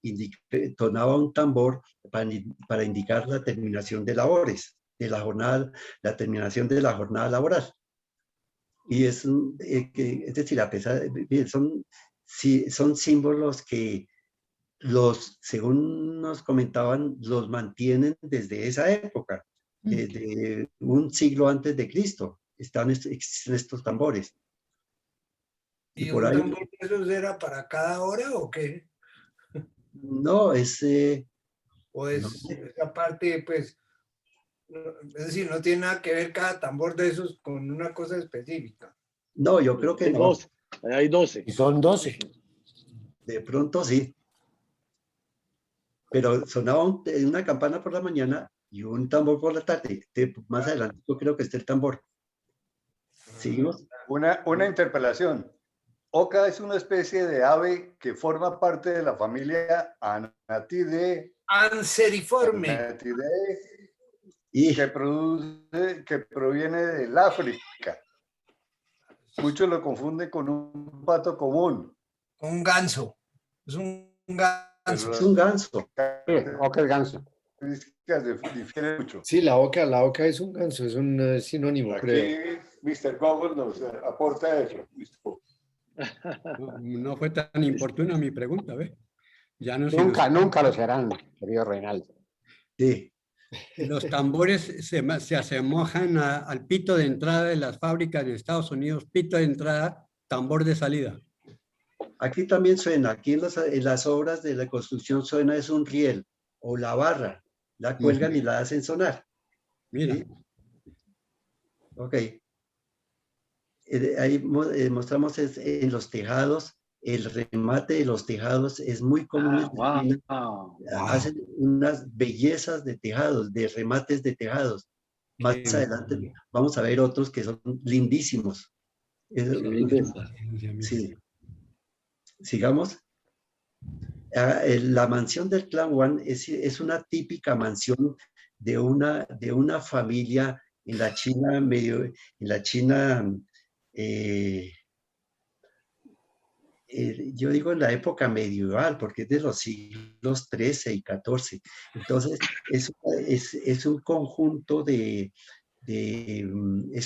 A: sonaba un tambor para indicar la terminación de labores, de la jornada, la terminación de la jornada laboral. Y es decir, a pesar de, son símbolos que según nos comentaban, los mantienen desde esa época, desde un siglo antes de Cristo. Existen estos tambores.
D: ¿Y
A: por
D: un
A: ahí,
D: tambor de esos era para cada hora o qué?
A: no,
D: ¿O es esa parte, pues, es decir, no tiene nada que ver cada tambor de esos con una cosa específica?
A: No, yo creo que
C: Hay
A: no.
C: 12. Hay 12.
F: Y son 12.
A: De pronto sí. Pero sonaba una campana por la mañana y un tambor por la tarde. Más adelante yo creo que está el tambor. ¿Seguimos?
J: Una interpelación. Oca es una especie de ave que forma parte de la familia Anatidae.
D: Anseriforme.
J: Anatidae, que proviene del África. Muchos lo confunden con un pato común.
D: Un ganso. Es un ganso.
A: Es un ganso.
B: Sí, oca es ganso.
J: Difiere mucho.
H: Sí, la oca es un ganso, es un sinónimo,
J: Aquí
H: creo.
J: Mr. Google nos aporta eso.
E: No fue tan importuna mi pregunta, ¿ve? Ya no
B: Nunca lo serán, querido Reinaldo.
A: Sí.
E: Los tambores se asemejan al pito de entrada de las fábricas de Estados Unidos, pito de entrada, tambor de salida.
A: Aquí también suena, aquí en las obras de la construcción suena es un riel o la barra, la cuelgan y la hacen sonar.
E: Mira.
A: ¿Sí? Ok. Ahí mostramos en los tejados, el remate de los tejados es muy común en China. Hacen unas bellezas de tejados, de remates de tejados. Más adelante vamos a ver otros que son lindísimos. Sí. Sigamos. La mansión del clan Wan es una típica mansión de una familia en la China yo digo en la época medieval, porque es de los siglos XIII y XIV. Entonces, es un conjunto es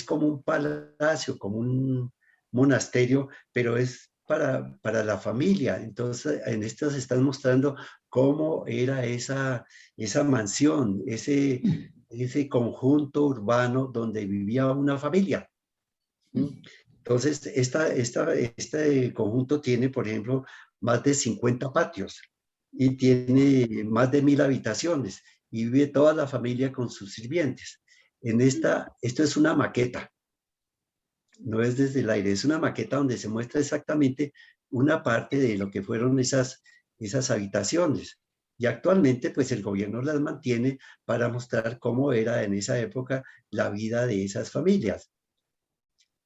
A: como un palacio, como monasterio, pero es para la familia. Entonces, en esto se están mostrando cómo era esa mansión, ese conjunto urbano donde vivía una familia. Entonces, este conjunto tiene, por ejemplo, más de 50 patios y tiene más de 1000 habitaciones y vive toda la familia con sus sirvientes. Esto es una maqueta, no es desde el aire, es una maqueta donde se muestra exactamente una parte de lo que fueron esas habitaciones. Y actualmente, pues el gobierno las mantiene para mostrar cómo era en esa época la vida de esas familias.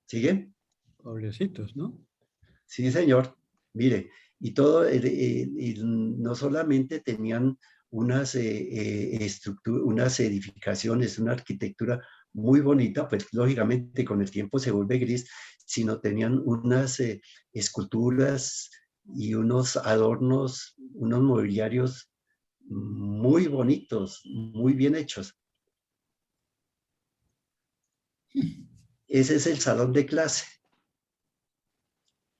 A: ¿Sigue?
E: Pobrecitos, ¿no?
A: Sí, señor. Mire, y todo, y no solamente tenían unas unas edificaciones, una arquitectura muy bonita, pues lógicamente con el tiempo se vuelve gris, sino tenían unas esculturas y unos adornos, unos mobiliarios muy bonitos, muy bien hechos. Ese es el salón de clase,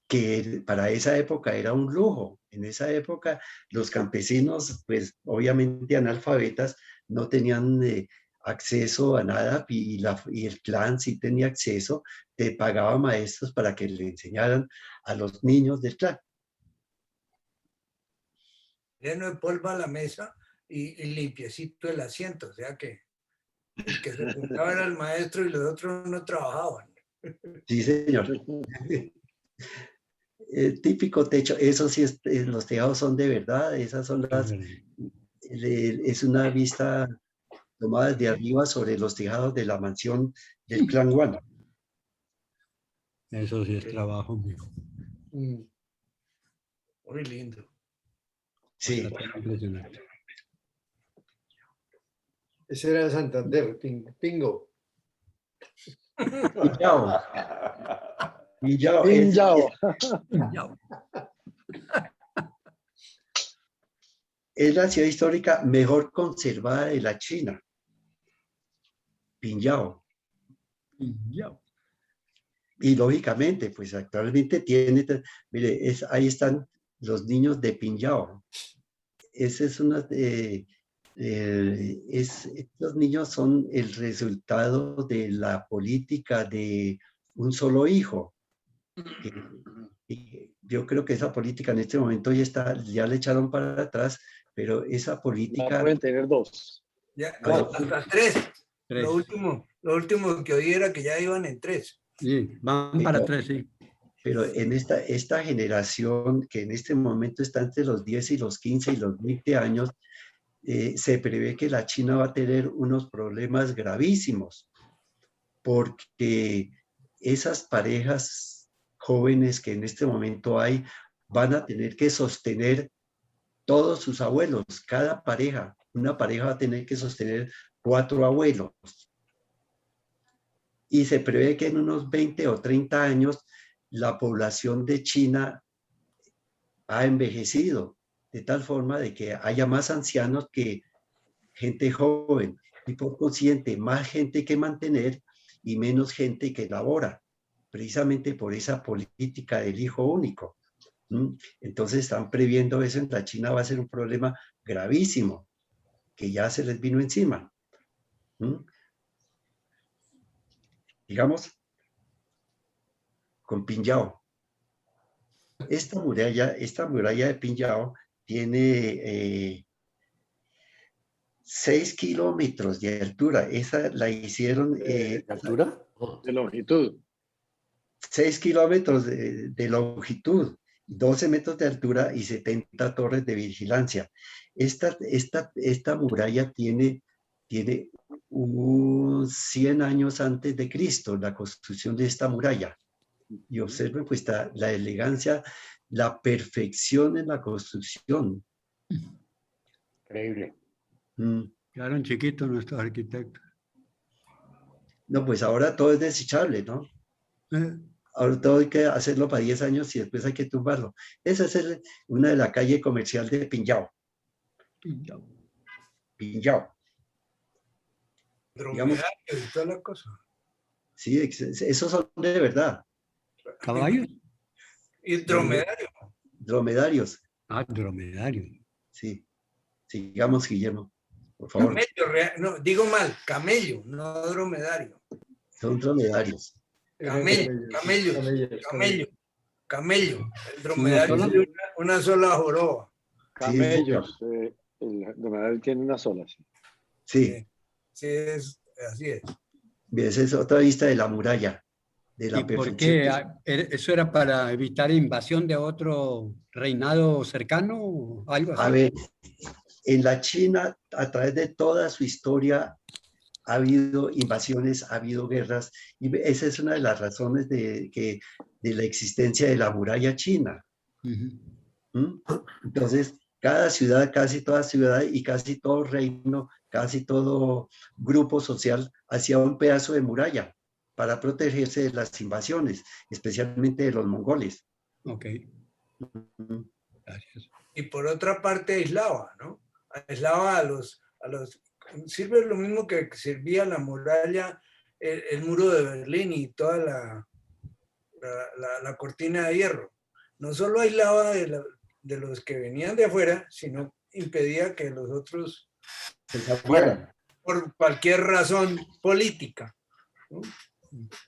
A: que para esa época era un lujo. En esa época los campesinos, pues obviamente analfabetas, no tenían acceso a nada y el clan sí tenía acceso, te pagaba maestros para que le enseñaran a los niños del clan.
D: Lleno de polvo a la mesa y limpiecito el asiento, o sea que el que se juntaba era el maestro y los otros no trabajaban.
A: Sí, señor. Típico techo, eso sí, los tejados son de verdad, esas son es una vista tomada desde arriba sobre los tejados de la mansión del clan Guano.
E: Eso sí es trabajo, mijo.
D: Muy lindo.
A: Sí.
E: Impresionante.
H: Ese era Santander, Pingo.
A: Pillao. Pillao.
C: Pillao.
A: Es la ciudad histórica mejor conservada de la China. Pillao. Y lógicamente, pues actualmente tiene, mire, ahí están los niños de Pillao. Esa es una, estos niños son el resultado de la política de un solo hijo. Yo creo que esa política en este momento ya le echaron para atrás, pero esa política...
C: Ya pueden tener 2.
D: Ya, hasta 3. Lo último que oí era que ya iban en 3.
E: Sí, van para 3, sí.
A: Pero en esta generación que en este momento está entre los 10 y los 15 y los 20 años, se prevé que la China va a tener unos problemas gravísimos, porque esas parejas jóvenes que en este momento hay van a tener que sostener todos sus abuelos, cada pareja, una pareja va a tener que sostener 4 abuelos. Y se prevé que en unos 20 o 30 años la población de China ha envejecido de tal forma de que haya más ancianos que gente joven y por consiguiente más gente que mantener y menos gente que labora, precisamente por esa política del hijo único. Entonces están previendo eso. En la China va a ser un problema gravísimo que ya se les vino encima. Digamos, con Pillao. Esta muralla de Pillao tiene 6 kilómetros de altura. Esa la hicieron...
F: ¿De altura?
C: De longitud.
A: 6 kilómetros de longitud, 12 metros de altura y 70 torres de vigilancia. Esta muralla tiene 100 años antes de Cristo, la construcción de esta muralla. Y observen pues la elegancia, la perfección en la construcción.
B: Increíble.
E: Quedaron chiquitos nuestros arquitectos.
A: No, pues ahora todo es desechable, ¿no? Ahora todo hay que hacerlo para 10 años y después hay que tumbarlo. Esa es una de la calle comercial de Pillao. Pillao.
D: Dromedarios y toda la cosa.
A: Sí, esos son de verdad.
E: ¿Caballos?
D: Y dromedario.
A: Dromedarios,
E: Ah, dromedario.
A: sí. Sigamos, Guillermo, por favor.
D: Camello, no, digo mal, camello, no dromedario.
A: Son dromedarios.
D: Camello, camello, camello, camello. El dromedario
E: sola?
D: tiene una sola joroba.
A: Sí, señor.
C: Camellos. El dromedario tiene una sola, sí.
A: Sí,
D: Sí, así es.
A: bien, esa es otra vista de la muralla, de la
E: ¿Y por
A: perfección.
E: qué? ¿Eso era para evitar invasión de otro reinado cercano o algo así?
A: A ver, en la China, a través de toda su historia, ha habido invasiones, ha habido guerras, y esa es una de las razones de la existencia de la muralla china.
E: Ujú.
A: ¿Mm? Entonces, cada ciudad, casi toda ciudad y casi todo reino, casi todo grupo social hacía un pedazo de muralla para protegerse de las invasiones, especialmente de los mongoles.
E: Ok,
A: Ujú.
E: gracias.
D: Y por otra parte aislaba, ¿no? Aislaba a los, sirve lo mismo que servía la muralla, el muro de Berlín y toda la cortina de hierro. No solo aislaba de los que venían de afuera, sino impedía que los otros
A: Se fueran.
D: por cualquier razón política, ¿no?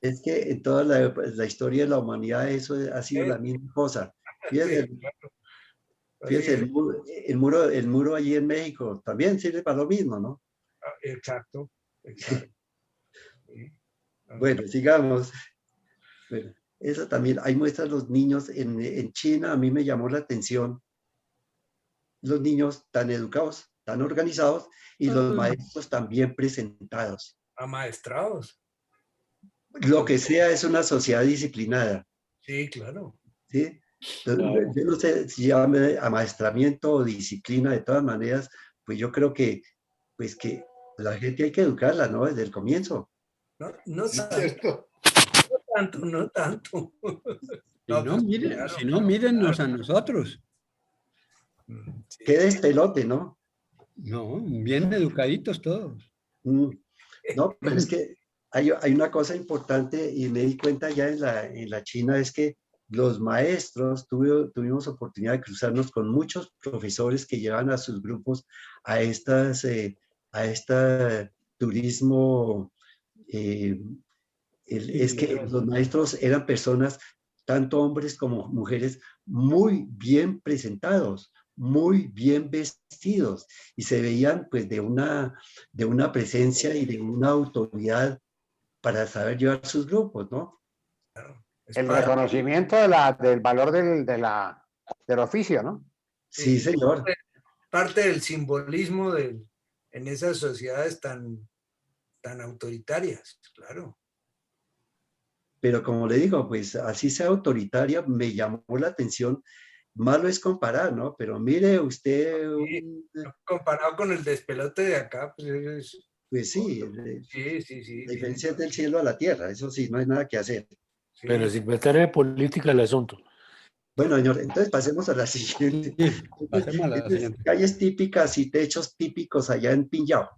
A: Es que en toda la historia de la humanidad eso ha sido la misma cosa. Fíjese,
D: Sí, claro.
A: fíjese,
D: Así
A: el muro allí en México también sirve para lo mismo, ¿no?
D: exacto, exacto. Sí.
A: Bueno, sigamos. Bueno, eso también, hay muestras los niños en China, a mí me llamó la atención los niños tan educados, tan organizados y los maestros tan bien presentados.
D: Amaestrados.
A: Lo que sea es una sociedad disciplinada,
D: Sí, claro.
A: ¿sí? Entonces,
C: Claro.
A: yo no sé si llame amaestramiento o disciplina, de todas maneras, pues yo creo que, pues que la gente hay que educarla, ¿no? Desde el comienzo.
D: No, no tanto,
H: ¿Cierto?
D: no tanto.
E: Si
D: No,
E: no,
D: pues,
E: miren,
D: claro,
E: si no, mírennos a nosotros.
D: sí.
A: Qué despelote, ¿no?
E: No, bien educaditos todos.
A: Mm. No, pero es que hay una cosa importante y me di cuenta ya en la China, es que los maestros, tuvimos oportunidad de cruzarnos con muchos profesores que llevan a sus grupos a a este turismo. eh, es que los maestros eran personas, tanto hombres como mujeres, muy bien presentados, muy bien vestidos y se veían pues de una presencia y de una autoridad para saber llevar sus grupos, ¿no?
D: Es
B: El
D: parte,
B: reconocimiento del valor del oficio, ¿no?
A: Sí, señor.
D: parte del simbolismo en esas sociedades tan autoritarias, claro.
A: Pero como le digo, pues así sea autoritaria, me llamó la atención. Malo es comparar, ¿no? Pero mire usted,
D: Sí, comparado con el despelote de acá, pues
A: pues sí,
D: sí, sí, sí.
A: la diferencia es del cielo a la tierra, eso sí, no hay nada que hacer.
D: Sí.
F: Pero sin meter en política el asunto.
A: Bueno, señor, entonces pasemos a la siguiente.
E: Sí, pasemos a la siguiente.
A: Calles típicas y techos típicos allá en Pinhao.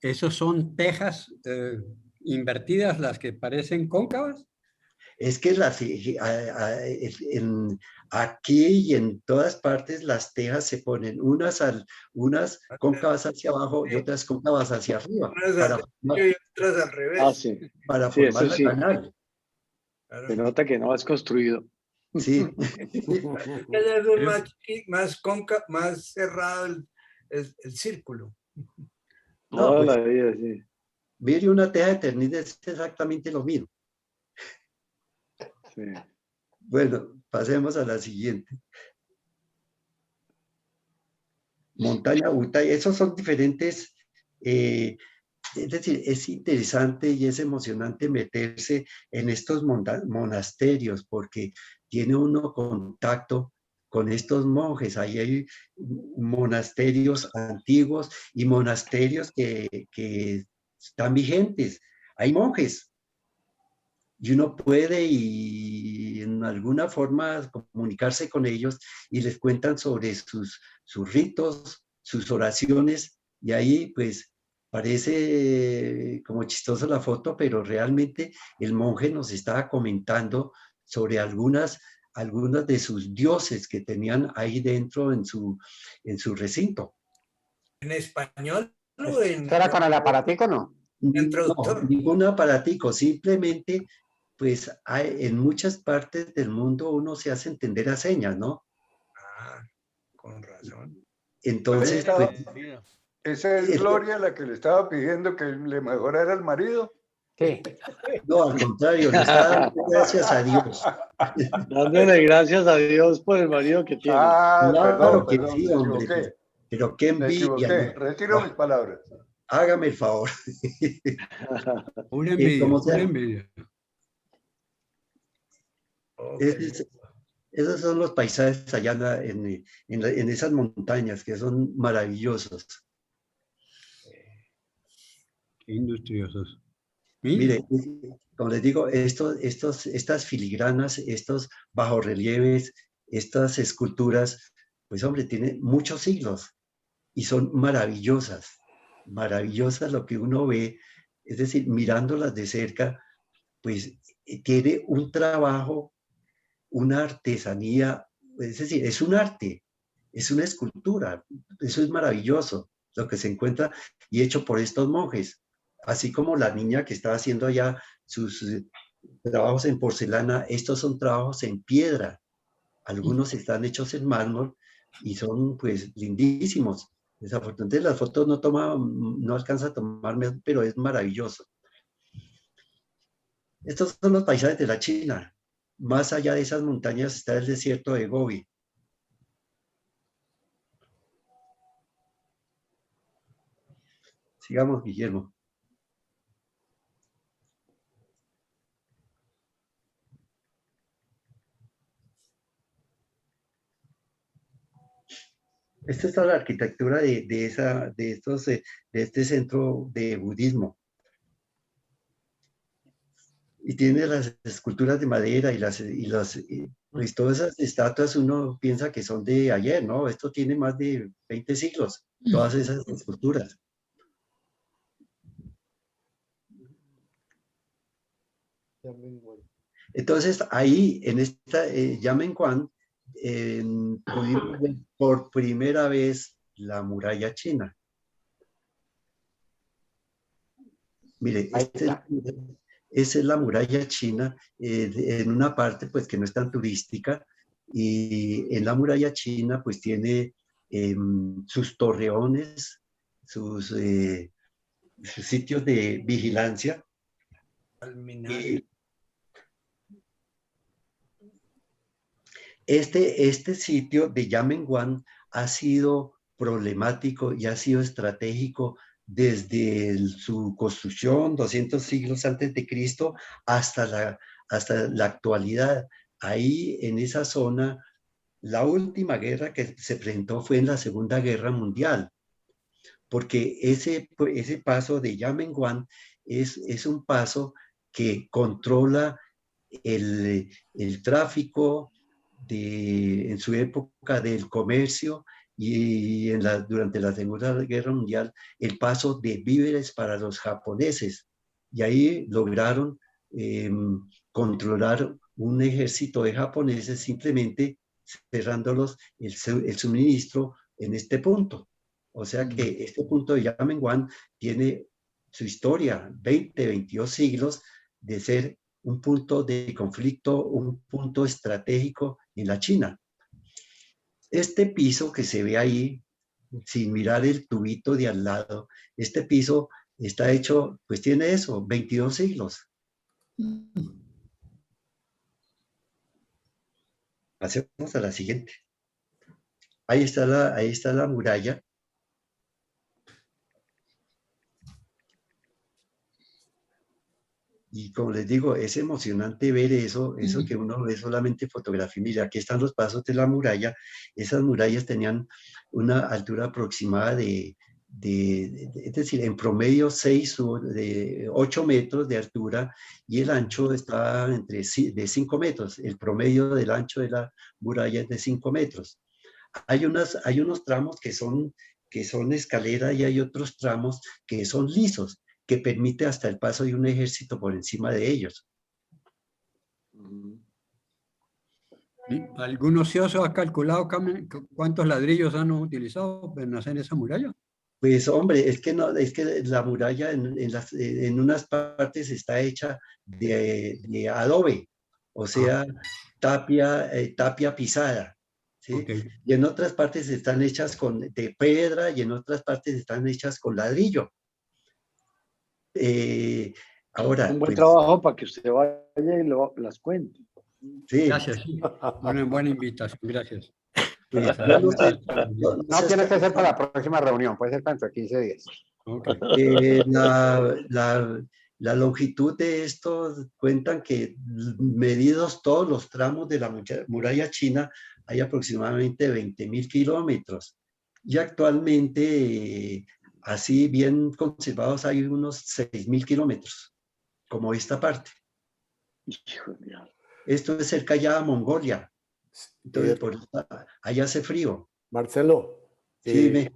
E: ¿Esos son tejas invertidas, las que parecen cóncavas?
A: Es que aquí y en todas partes las tejas se ponen unas cóncavas hacia abajo y otras cóncavas hacia arriba
D: Unas al derecho y otras al revés.
C: Ah, sí.
A: para
C: Sí,
A: formar
C: eso
A: la
C: sí.
A: canal.
D: Claro.
C: Se nota que no has construido.
A: Sí.
D: Cada vez más cerrado el círculo.
A: No,
C: Toda
A: pues,
C: la vida, sí.
A: mire, una teja de Ternís es exactamente lo mismo.
C: Sí.
A: Bueno, pasemos a la siguiente. Montaña Utay, esos son diferentes, es decir, es interesante y es emocionante meterse en estos monasterios porque tiene uno contacto con estos monjes. Ahí hay monasterios antiguos y monasterios que están vigentes. Hay monjes y uno puede y en alguna forma comunicarse con ellos y les cuentan sobre sus ritos, sus oraciones, y ahí pues parece como chistosa la foto, pero realmente el monje nos estaba comentando sobre algunas de sus dioses que tenían ahí dentro en su recinto.
D: ¿En español o en
B: ¿Era con el aparatico, no?
A: No,
D: traductor?
A: ningún aparatico, simplemente, pues en muchas partes del mundo uno se hace entender a señas, ¿no?
D: Ah, con razón.
A: Entonces,
J: Ahí
A: pues,
J: está. Esa es Gloria la que le estaba pidiendo que le mejorara el marido.
B: Sí.
A: no, al contrario, le está dando gracias a Dios.
C: Dándole gracias a Dios por el marido que tiene.
J: Ah,
A: Claro que
J: perdón,
A: sí,
J: me
A: hombre,
J: equivoqué.
A: pero qué
J: Me
A: envidia,
J: equivoqué.
A: ¿no?
J: Retiro mis palabras.
A: Hágame el favor.
E: Una envidia,
A: Como
E: una
A: sea,
E: envidia.
D: Ok.
A: esos son los paisajes allá en esas montañas que son maravillosos.
E: Qué industriosos.
A: Mire, como les digo, estas filigranas, estos bajorrelieves, estas esculturas, pues hombre, tienen muchos siglos y son maravillosas, maravillosas lo que uno ve, es decir, mirándolas de cerca, pues tiene un trabajo, una artesanía, es decir, es un arte, es una escultura, eso es maravilloso, lo que se encuentra y hecho por estos monjes, así como la niña que estaba haciendo allá sus trabajos en porcelana, estos son trabajos en piedra, algunos están hechos en mármol y son pues lindísimos. Desafortunadamente las fotos no alcanza a tomarme, pero es maravilloso. Estos son los paisajes de la China. Más allá de esas montañas está el desierto de Gobi. Sigamos, Guillermo. Esta es la arquitectura de este centro de budismo. Y tiene las esculturas de madera pues todas esas estatuas uno piensa que son de ayer, ¿no? Esto tiene más de 20 siglos, todas esas esculturas. Entonces, ahí, en esta Yamenguan, pudimos ver por primera vez la muralla china. Mire, esa es la muralla china, en una parte, pues, que no es tan turística, y en la muralla china, pues, tiene sus torreones, sus sitios de vigilancia. Y este sitio de Yamenguan ha sido problemático y ha sido estratégico desde su construcción, 200 siglos antes de Cristo, hasta la actualidad. Ahí, en esa zona, la última guerra que se presentó fue en la Segunda Guerra Mundial, porque ese paso de Yamenguan es un paso que controla el tráfico en su época del comercio y durante la Segunda Guerra Mundial el paso de víveres para los japoneses. Y ahí lograron controlar un ejército de japoneses simplemente cerrándolos el suministro en este punto. O sea que este punto de Yamenguan tiene su historia, 22 siglos de ser un punto de conflicto, un punto estratégico en la China. Este piso que se ve ahí, sin mirar el tubito de al lado, este piso está hecho, pues tiene eso, 22 siglos. Pasemos a la siguiente. Ahí está la muralla. Y como les digo, es emocionante ver eso que uno ve solamente en fotografía. Mira, aquí están los pasos de la muralla. Esas murallas tenían una altura aproximada es decir, en promedio 8 metros de altura y el ancho está de 5 metros. El promedio del ancho de la muralla es de 5 metros. Hay unos tramos que que son escalera y hay otros tramos que son lisos, que permite hasta el paso de un ejército por encima de ellos.
E: ¿Algún ocioso ha calculado cuántos ladrillos han utilizado para hacer esa muralla?
A: Pues hombre, es que no, es que la muralla en unas partes está hecha de adobe, o sea, tapia pisada, ¿sí?
E: Okay.
A: Y en otras partes están hechas de piedra y en otras partes están hechas con ladrillo. Ahora,
C: Un buen
A: pues,
C: trabajo para que usted vaya y las cuente.
A: sí,
E: Gracias. Sí. Buena invitación, gracias.
A: pues, yo no sé,
B: No tiene que ser para la próxima reunión, puede ser para dentro de 15 días.
E: Okay.
A: La longitud de estos cuentan que medidos todos los tramos de la muralla china hay aproximadamente 20.000 kilómetros. Y actualmente, así bien conservados, hay unos 6.000 kilómetros, como esta parte. Esto es cerca ya a Mongolia. Entonces, por eso, allá hace frío.
L: Marcelo,
A: Sí,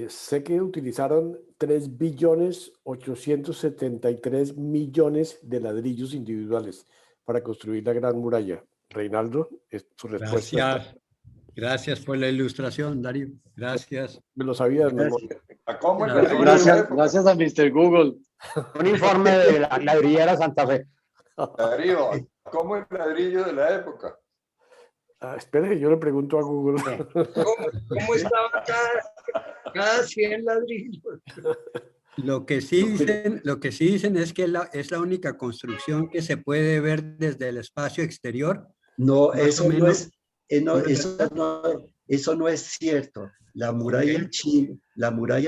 L: sé que utilizaron 3.873.000.000 de ladrillos individuales para construir la Gran Muralla. Reinaldo, es tu respuesta.
E: Gracias. Gracias por la ilustración, Darío. Gracias.
L: Me lo sabía de memoria.
J: ¿Cómo el
E: Gracias.
J: ladrillo de la época?
C: Gracias a Mr. Google.
B: Un informe de la ladrillera Santa Fe.
J: Darío, ¿cómo el ladrillo de la época?
L: Espere, yo le pregunto a Google.
D: ¿Cómo estaba cada 100 ladrillos?
E: Lo que sí dicen es que es la única construcción que se puede ver desde el espacio exterior.
A: No,
E: Más
A: eso
E: o
A: no
E: menos.
A: es, eso no es cierto. La muralla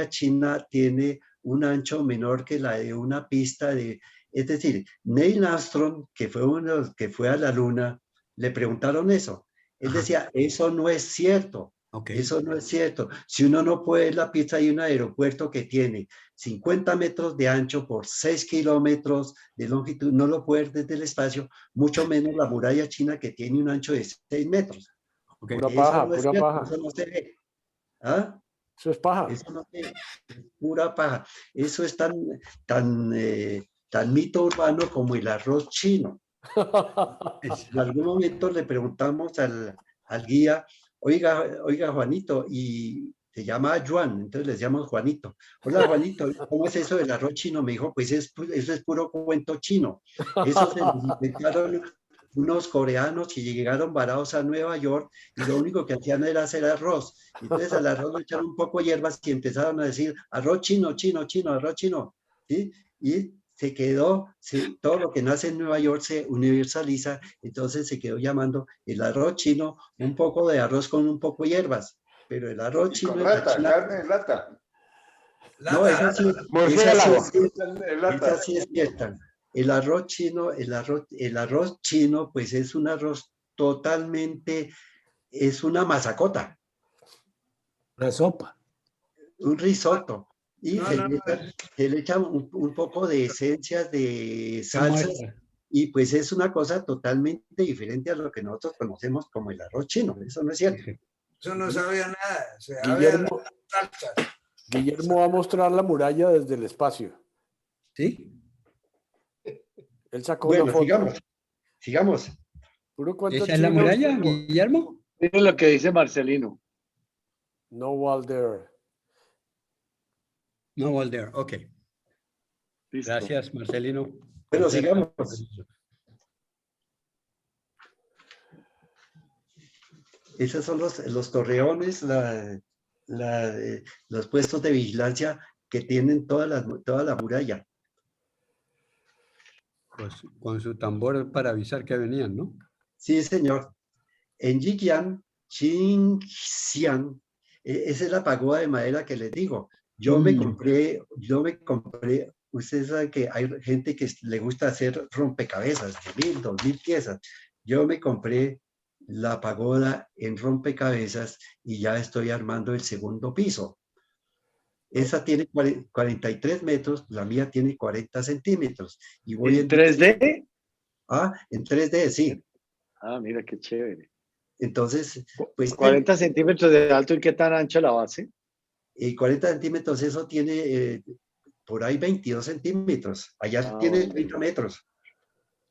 A: china tiene un ancho menor que la de una pista es decir, Neil Armstrong, que fue uno de los que fue a la luna, le preguntaron eso. Él decía, eso no es cierto.
E: Okay.
A: Eso no es cierto. Si uno no puede ver la pista de un aeropuerto que tiene 50 metros de ancho por 6 kilómetros de longitud, no lo puede ver desde el espacio, mucho menos la muralla china que tiene un ancho de 6 metros.
E: Okay.
L: Pura paja,
A: no es
L: pura
A: cierto,
L: paja.
A: eso no se ve. ¿Ah?
L: Eso es paja.
A: Eso no se ve. Es pura paja. Eso es tan mito urbano como el arroz chino. En algún momento le preguntamos al guía, oiga Juanito, y se llama Juan, entonces le llamamos Juanito. Hola Juanito, ¿cómo es eso del arroz chino? Me dijo, pues eso es puro cuento chino. Eso se lo inventaron unos coreanos que llegaron varados a Nueva York y lo único que hacían era hacer arroz. Entonces al arroz le echaron un poco de hierbas y empezaron a decir arroz chino, chino, chino, arroz chino. ¿Sí? Y se quedó, todo lo que nace en Nueva York se universaliza, entonces se quedó llamando el arroz chino, un poco de arroz con un poco de hierbas, pero el arroz chino...
J: Con lata, carne de lata.
A: No, esa sí es cierta. El arroz chino, pues es un arroz totalmente, es una masacota.
I: Una sopa.
A: Un risotto. Y se le echa un poco de esencias de salsas y pues es una cosa totalmente diferente a lo que nosotros conocemos como el arroz chino. Eso no es cierto.
D: Eso no sabía nada.
L: Guillermo va a mostrar la muralla desde el espacio.
E: ¿Sí?
L: Él sacó
A: Bueno,
L: una foto.
A: Sigamos.
L: Puro cuento
E: ¿Esa es la
L: chino,
E: muralla,
L: Guillermo.
E: Guillermo?
C: Miren lo que dice Marcelino.
L: No wall there.
E: No wall there, ok.
C: Listo.
E: Gracias, Marcelino.
A: Bueno, sigamos. Esos son los torreones, los puestos de vigilancia que tienen toda la muralla.
E: Pues con su tambor para avisar que venían, ¿no?
A: Sí, señor. En Yijian, Xinjiang, esa es la pagoda de madera que les digo. Yo me compré, ustedes saben que hay gente que le gusta hacer rompecabezas de 1.000, 2.000 piezas. Yo me compré la pagoda en rompecabezas y ya estoy armando el segundo piso. Esa tiene 43 metros, la mía tiene 40 centímetros. Y voy
C: ¿En 3D?
A: En 3D, sí.
C: Ah, mira qué chévere.
A: Entonces, pues...
C: 40 centímetros de alto, ¿y qué tan ancha la base?
A: Y 40 centímetros, eso tiene por ahí 22 centímetros. Allá tiene 30 metros.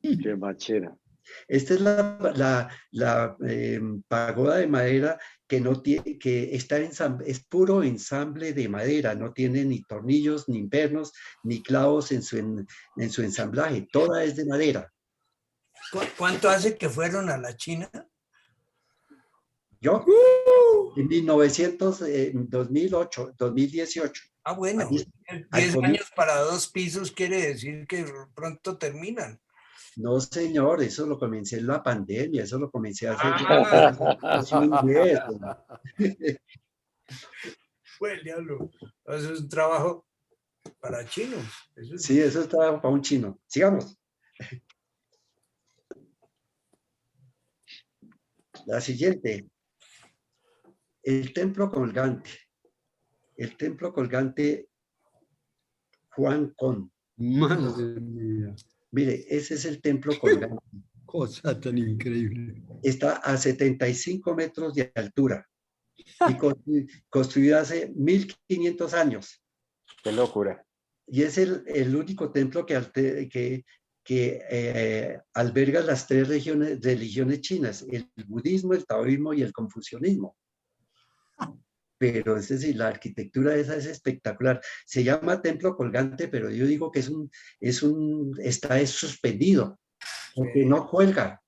C: Qué bachera.
A: Esta es la pagoda de madera que no tiene, que está es puro ensamble de madera, no tiene ni tornillos, ni pernos, ni clavos en su ensamblaje, toda es de madera.
D: ¿Cuánto hace que fueron a la China?
A: Yo, en 2008, 2018.
D: Ah, bueno,
A: Ahí,
D: 10 años para 2 pisos quiere decir que pronto terminan.
A: No, señor, eso lo comencé en la pandemia, eso lo comencé hace
D: hace
A: un mes.
D: Pues el diablo, eso es un trabajo para chinos. Eso es...
A: Sí, eso es trabajo para un chino. Sigamos. La siguiente. El templo colgante. El templo colgante Juan Con.
E: Madre mía.
A: Mire, ese es el templo colgante.
E: Cosa tan increíble.
A: Está a 75 metros de altura y construido hace 1500 años.
B: Qué locura.
A: Y es el único templo que alberga las 3 religiones chinas, el budismo, el taoísmo y el confucianismo. Pero es decir, la arquitectura esa es espectacular. Se llama templo colgante, pero yo digo que está suspendido, porque no cuelga.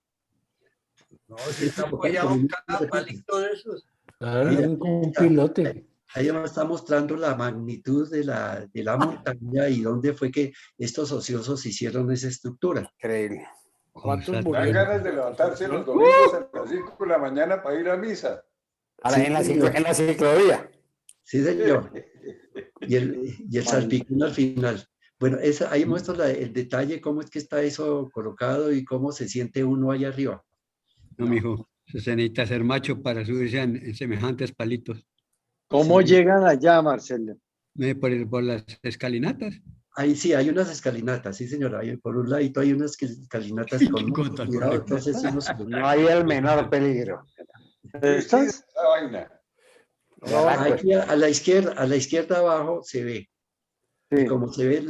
D: No, si está apoyado cada palito de esos.
I: Claro, como un pilote.
A: Ahí nos está mostrando la magnitud de la montaña y dónde fue que estos ociosos hicieron esa estructura.
B: Increíble.
L: ¿Cuántos
J: Dan
L: murieron?
J: ganas de levantarse los domingos a las 5 de la mañana para ir a misa.
B: Ahora,
A: Sí,
B: en la ciclovía.
A: Sí, señor. Y el salpicón al final. Bueno, ahí muestro el detalle, cómo es que está eso colocado y cómo se siente uno allá arriba.
E: No, mijo, se necesita ser macho para subirse en semejantes palitos.
C: ¿Cómo
A: Sí.
C: llegan allá, Marcelo?
E: Por las escalinatas.
A: Ahí sí, hay unas escalinatas, sí, señora. Por un ladito hay unas escalinatas con mucho cuidado, entonces uno se...
B: No hay el menor peligro.
C: ¿Estas?
J: Esa vaina.
A: Aquí a la izquierda abajo se ve. Y
C: Sí.
A: como se ve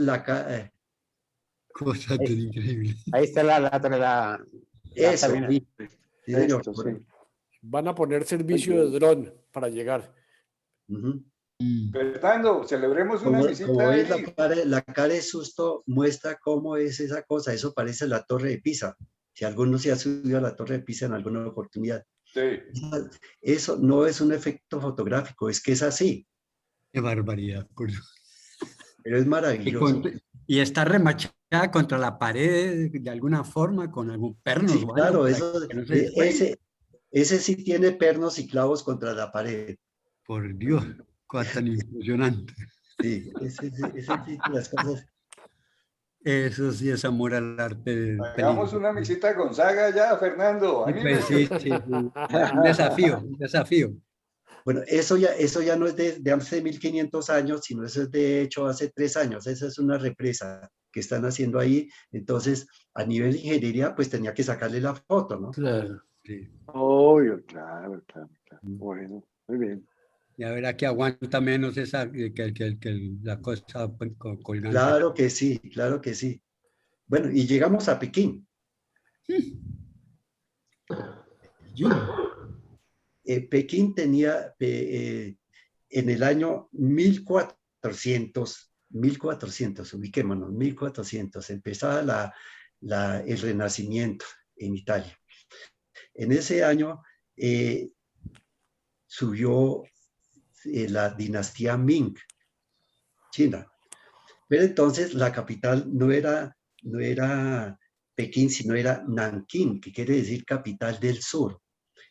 E: Cosa tan increíble.
B: Ahí está la
A: eso,
B: terminal.
A: sí, sí, señor.
C: Esto, sí.
L: Van a poner servicio de dron para llegar.
A: Ujú.
J: Fernando, celebremos una
A: Como
J: visita
A: ves,
J: ahí.
A: la cara de susto muestra cómo es esa cosa. Eso parece la Torre de Pisa. Si alguno se ha subido a la Torre de Pisa en alguna oportunidad.
J: Sí.
A: Eso no es un efecto fotográfico, es que es así.
E: Qué barbaridad.
A: Pero es maravilloso.
E: Y está remachada contra la pared de alguna forma, con algún perno.
A: Sí, claro, ese sí tiene pernos y clavos contra la pared.
E: Por Dios, cosa tan impresionante.
A: Sí, ese sí, las cosas.
E: Eso sí es amor al arte.
J: Hagamos una visita a Gonzaga ya, Fernando.
E: Pues sí, sí, un desafío, un desafío.
A: Bueno, eso ya no es de hace 1500 años, sino eso es de hecho hace 3 años. Esa es una represa que están haciendo ahí. Entonces, a nivel de ingeniería, pues tenía que sacarle la foto, ¿no?
I: Claro.
E: Sí.
C: Obvio, claro. Bueno, muy bien.
E: Y a ver a qué aguanta menos esa que la cosa colgante.
A: Claro que sí, claro que sí. Bueno, y llegamos a Pekín. Pekín tenía en el año 1400, ubiquémonos, 1400, empezaba el Renacimiento en Italia. En ese año subió la dinastía Ming, China. Pero entonces la capital no era Pekín, sino era Nankín, que quiere decir capital del sur.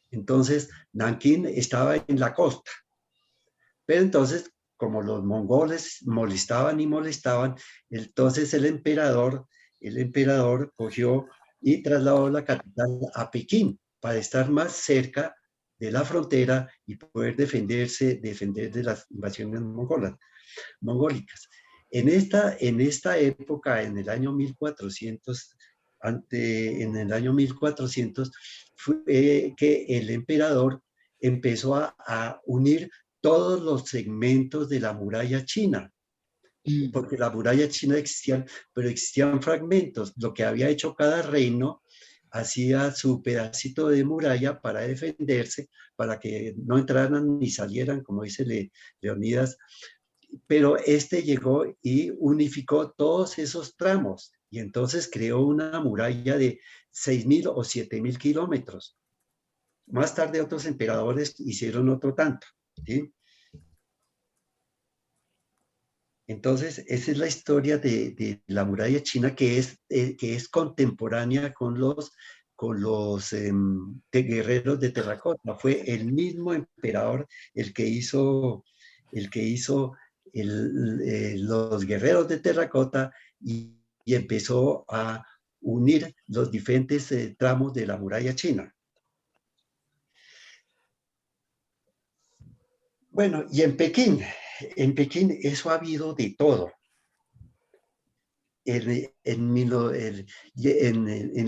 A: Entonces, Nankín estaba en la costa. Pero entonces, como los mongoles molestaban, entonces el emperador cogió y trasladó la capital a Pekín para estar más cerca de la frontera y poder defender de las invasiones mongólicas. En esta época, en el año 1400, fue que el emperador empezó a unir todos los segmentos de la muralla china, porque la muralla china existían, pero existían fragmentos. Lo que había hecho cada reino, hacía su pedacito de muralla para defenderse, para que no entraran ni salieran, como dice Leonidas. Pero este llegó y unificó todos esos tramos y entonces creó una muralla de 6.000 o 7.000 kilómetros. Más tarde otros emperadores hicieron otro tanto, ¿sí? Entonces, esa es la historia de la muralla china que es contemporánea con los guerreros de terracota. Fue el mismo emperador el que hizo los guerreros de terracota y empezó a unir los diferentes tramos de la muralla china. Bueno, y en Pekín eso ha habido de todo. En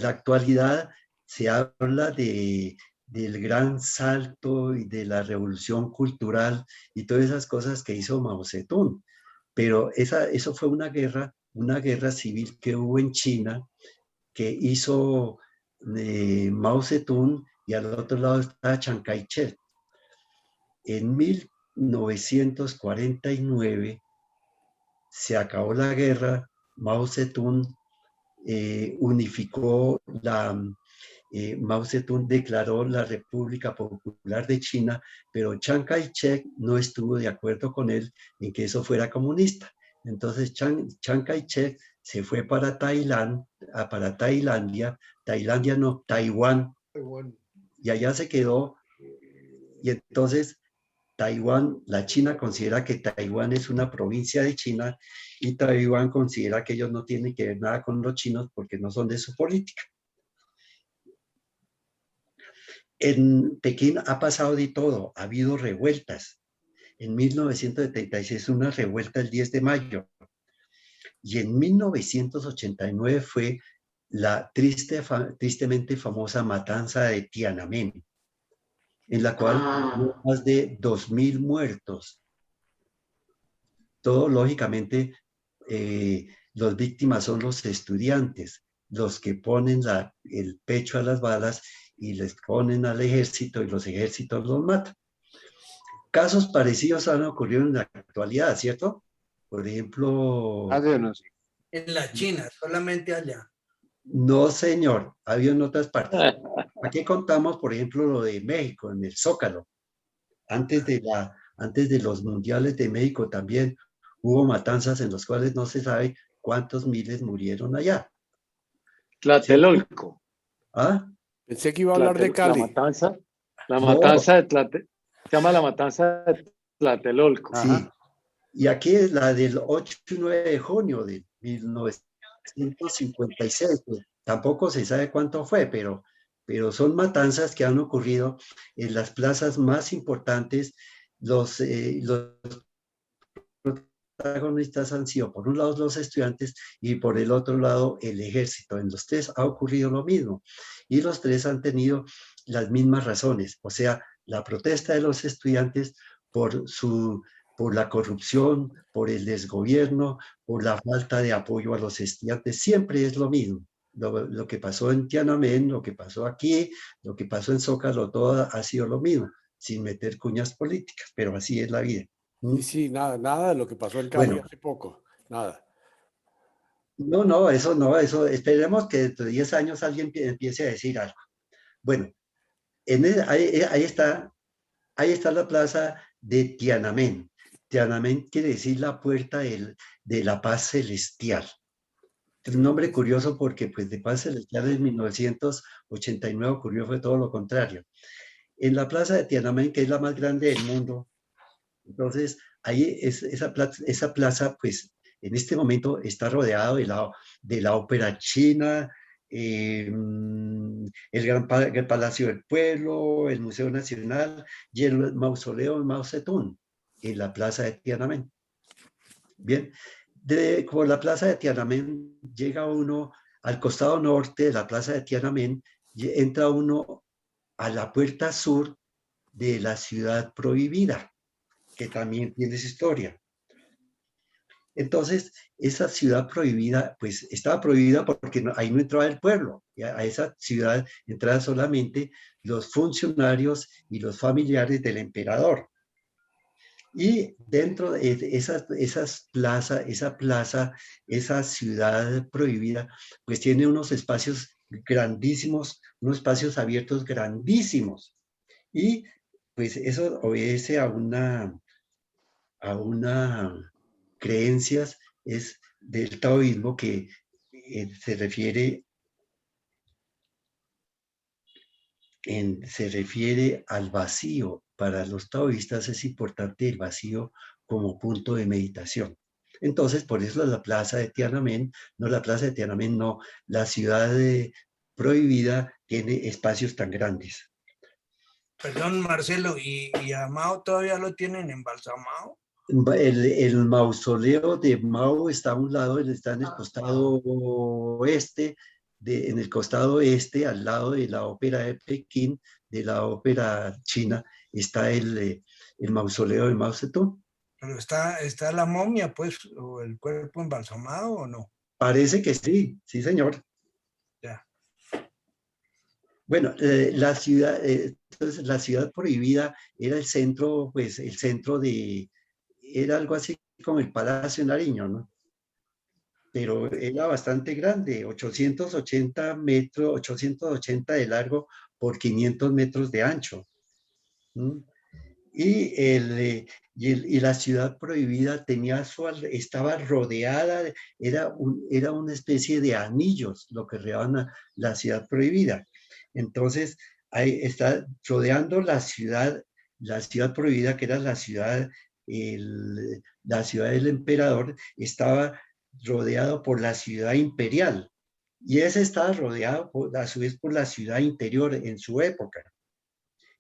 A: la actualidad se habla del gran salto y de la revolución cultural y todas esas cosas que hizo Mao Zedong. Pero eso fue una guerra civil que hubo en China que hizo Mao Zedong y al otro lado está Chiang Kai-shek. En 1949 se acabó la guerra, Mao Zedong Mao Zedong declaró la República Popular de China, pero Chiang Kai-shek no estuvo de acuerdo con él en que eso fuera comunista. Entonces Chiang Kai-shek se fue para Tailandia, Taiwán, y allá se quedó, y entonces Taiwán, la China considera que Taiwán es una provincia de China y Taiwán considera que ellos no tienen que ver nada con los chinos porque no son de su política. En Pekín ha pasado de todo, ha habido revueltas. En 1976 una revuelta el 10 de mayo y en 1989 fue la tristemente famosa matanza de Tiananmen, en la cual hubo más de 2.000 muertos. Todo, lógicamente, las víctimas son los estudiantes, los que ponen el pecho a las balas y les ponen al ejército y los ejércitos los matan. Casos parecidos han ocurrido en la actualidad, ¿cierto? Por ejemplo...
D: En la China, solamente allá.
A: No, señor, había en otras partes. Aquí contamos, por ejemplo, lo de México, en el Zócalo. Antes de los mundiales de México también hubo matanzas en las cuales no se sabe cuántos miles murieron allá.
C: Tlatelolco.
A: ¿Ah?
L: Pensé que iba a hablar de Cali.
C: La matanza de Tlatelolco. Se llama la matanza de Tlatelolco.
A: Sí. Y aquí es la del 8 y 9 de junio de 1956. Pues, tampoco se sabe cuánto fue, pero son matanzas que han ocurrido en las plazas más importantes. Los protagonistas han sido, por un lado, los estudiantes y por el otro lado, el ejército. En los tres ha ocurrido lo mismo y los tres han tenido las mismas razones. O sea, la protesta de los estudiantes por la corrupción, por el desgobierno, por la falta de apoyo a los estudiantes. Siempre es lo mismo. Lo que pasó en Tiananmen, lo que pasó aquí, lo que pasó en Zócalo, todo ha sido lo mismo, sin meter cuñas políticas, pero así es la vida.
L: Sí, nada de lo que pasó en Cali hace poco, nada.
A: No, eso, esperemos que dentro de 10 años alguien empiece a decir algo. Bueno, ahí está la plaza de Tiananmen. Tiananmen quiere decir la puerta de la paz celestial. Es un nombre curioso porque pues de paz celestial en 1989 ocurrió fue todo lo contrario. En la plaza de Tiananmen, que es la más grande del mundo, entonces ahí esa plaza pues en este momento está rodeado de la ópera china, el Gran Palacio del Pueblo, el Museo Nacional y el mausoleo de Mao Zedong en la plaza de Tiananmen. Bien, por la plaza de Tiananmen llega uno al costado norte de la plaza de Tiananmen y entra uno a la puerta sur de la ciudad prohibida. que también tiene su historia. Entonces, esa ciudad prohibida, pues estaba prohibida porque ahí no entraba el pueblo. Y a esa ciudad entraban solamente los funcionarios y los familiares del emperador. Y dentro de esa plaza, esa ciudad prohibida, pues tiene unos espacios grandísimos, unos espacios abiertos grandísimos. Y pues eso obedece a una creencias es del taoísmo que se refiere al vacío. Para los taoístas es importante el vacío como punto de meditación. Entonces, por eso la plaza de Tiananmen, no, la ciudad prohibida tiene espacios tan grandes.
D: Perdón, Marcelo, ¿y a Mao todavía lo tienen embalsamado?
A: El mausoleo de Mao está a un lado, está en el costado oeste, en el costado este, al lado de la ópera de Pekín, de la ópera china, está el mausoleo de Mao Zedong.
D: ¿Pero está la momia, pues, o el cuerpo embalsamado o no?
A: Parece que sí, sí, señor.
D: Ya.
A: Bueno, entonces la ciudad prohibida era el centro, pues, era algo así como el Palacio Nariño, ¿no? Pero era bastante grande, 880 metros, 880 de largo por 500 metros de ancho. ¿Mm? Y la ciudad prohibida estaba rodeada, era una especie de anillos lo que rodeaban la ciudad prohibida. Entonces, ahí está rodeando la ciudad prohibida, que era la ciudad del emperador, estaba rodeado por la ciudad imperial. Y ese estaba rodeado a su vez por la ciudad interior en su época.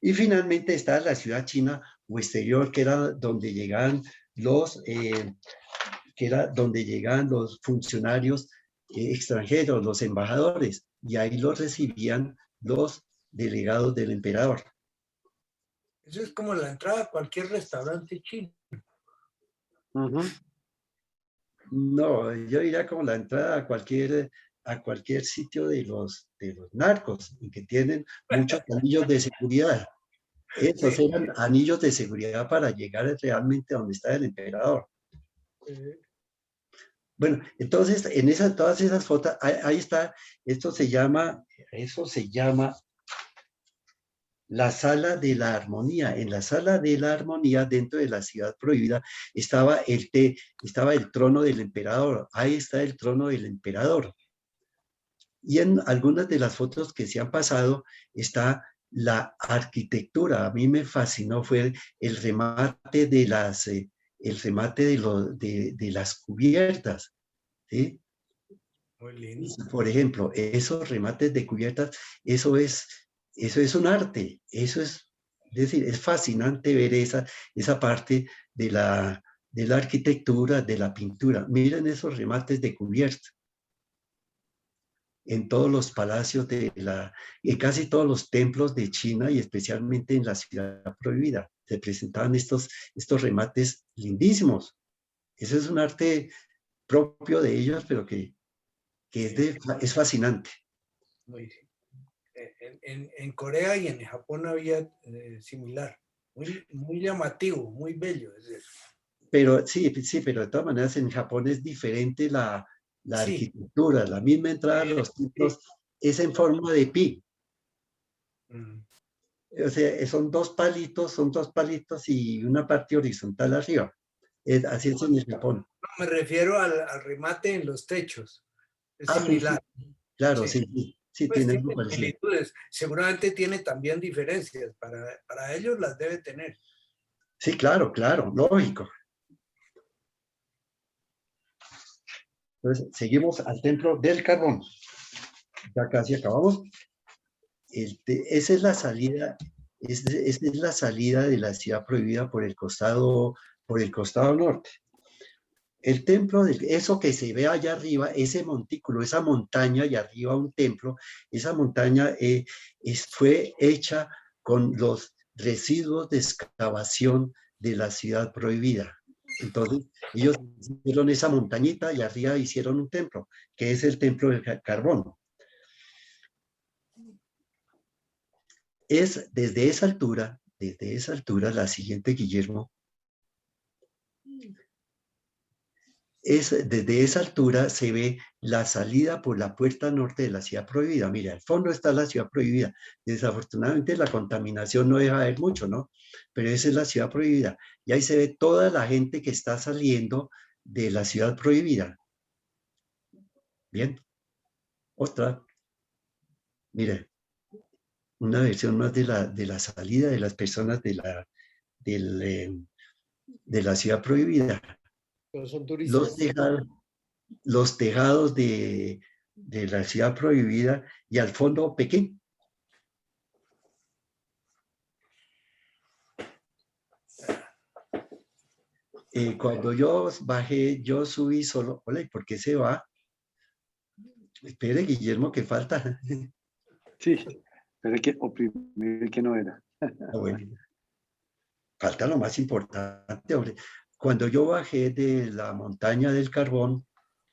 A: Y finalmente está la ciudad china o exterior, que era donde llegaban los funcionarios extranjeros, los embajadores, y ahí los recibían los delegados del emperador.
D: Eso es como la entrada a cualquier restaurante chino.
A: No, yo diría como la entrada a cualquier sitio de los narcos, y que tienen muchos anillos de seguridad. Esos eran anillos de seguridad para llegar realmente a donde está el emperador. Bueno, entonces, todas esas fotos, ahí está, eso se llama la Sala de la Armonía. En la Sala de la Armonía, dentro de la ciudad prohibida, estaba el trono del emperador. Ahí está el trono del emperador. Y en algunas de las fotos que se han pasado está la arquitectura. A mí me fascinó, fue el remate de las cubiertas, ¿sí?
D: Muy lindo.
A: Por ejemplo, esos remates de cubiertas, eso es un arte, es decir, es fascinante ver esa parte de la arquitectura, de la pintura. Miren esos remates de cubiertas. En todos los palacios en casi todos los templos de China, y especialmente en la ciudad prohibida, se presentaban estos remates lindísimos. Eso es un arte propio de ellos, pero que es fascinante.
D: Muy bien. En Corea y en Japón había similar, muy llamativo, muy bello.
A: Pero sí, pero de todas maneras en Japón es diferente la arquitectura, la misma entrada a los templos es en forma de pi. O sea, son dos palitos y una parte horizontal arriba. Así es en el Japón.
D: No, me refiero al remate en los techos. Es similar.
A: Sí. Claro, sí,
D: pues
A: tiene
D: similitudes. Seguramente tiene también diferencias. Para ellos las debe tener.
A: Sí, claro, lógico. Entonces, seguimos al templo del carbón. Ya casi acabamos. Esa es la salida, esa es la salida de la ciudad prohibida por el costado norte. El templo, eso que se ve allá arriba, ese montículo, esa montaña y arriba un templo, esa montaña fue hecha con los residuos de excavación de la ciudad prohibida. Entonces, ellos hicieron esa montañita y arriba hicieron un templo, que es el templo del carbón. Es desde esa altura, la siguiente, Guillermo, desde esa altura se ve la salida por la puerta norte de la ciudad prohibida. Mira, al fondo está la ciudad prohibida. Desafortunadamente la contaminación no deja de ver mucho, ¿no? Pero esa es la ciudad prohibida. Y ahí se ve toda la gente que está saliendo de la ciudad prohibida. Bien. Otra. Mire, una versión más de la salida de las personas de la ciudad prohibida.
H: Pero son turistas.
A: Los tejados de la ciudad prohibida y al fondo Pekín. Cuando yo bajé, yo subí solo. Hola, ¿y por qué se va? Espere, Guillermo, que falta.
C: Sí, pero hay que oprimir que no era.
A: Bueno, falta lo más importante, hombre. Cuando yo bajé de la montaña del carbón,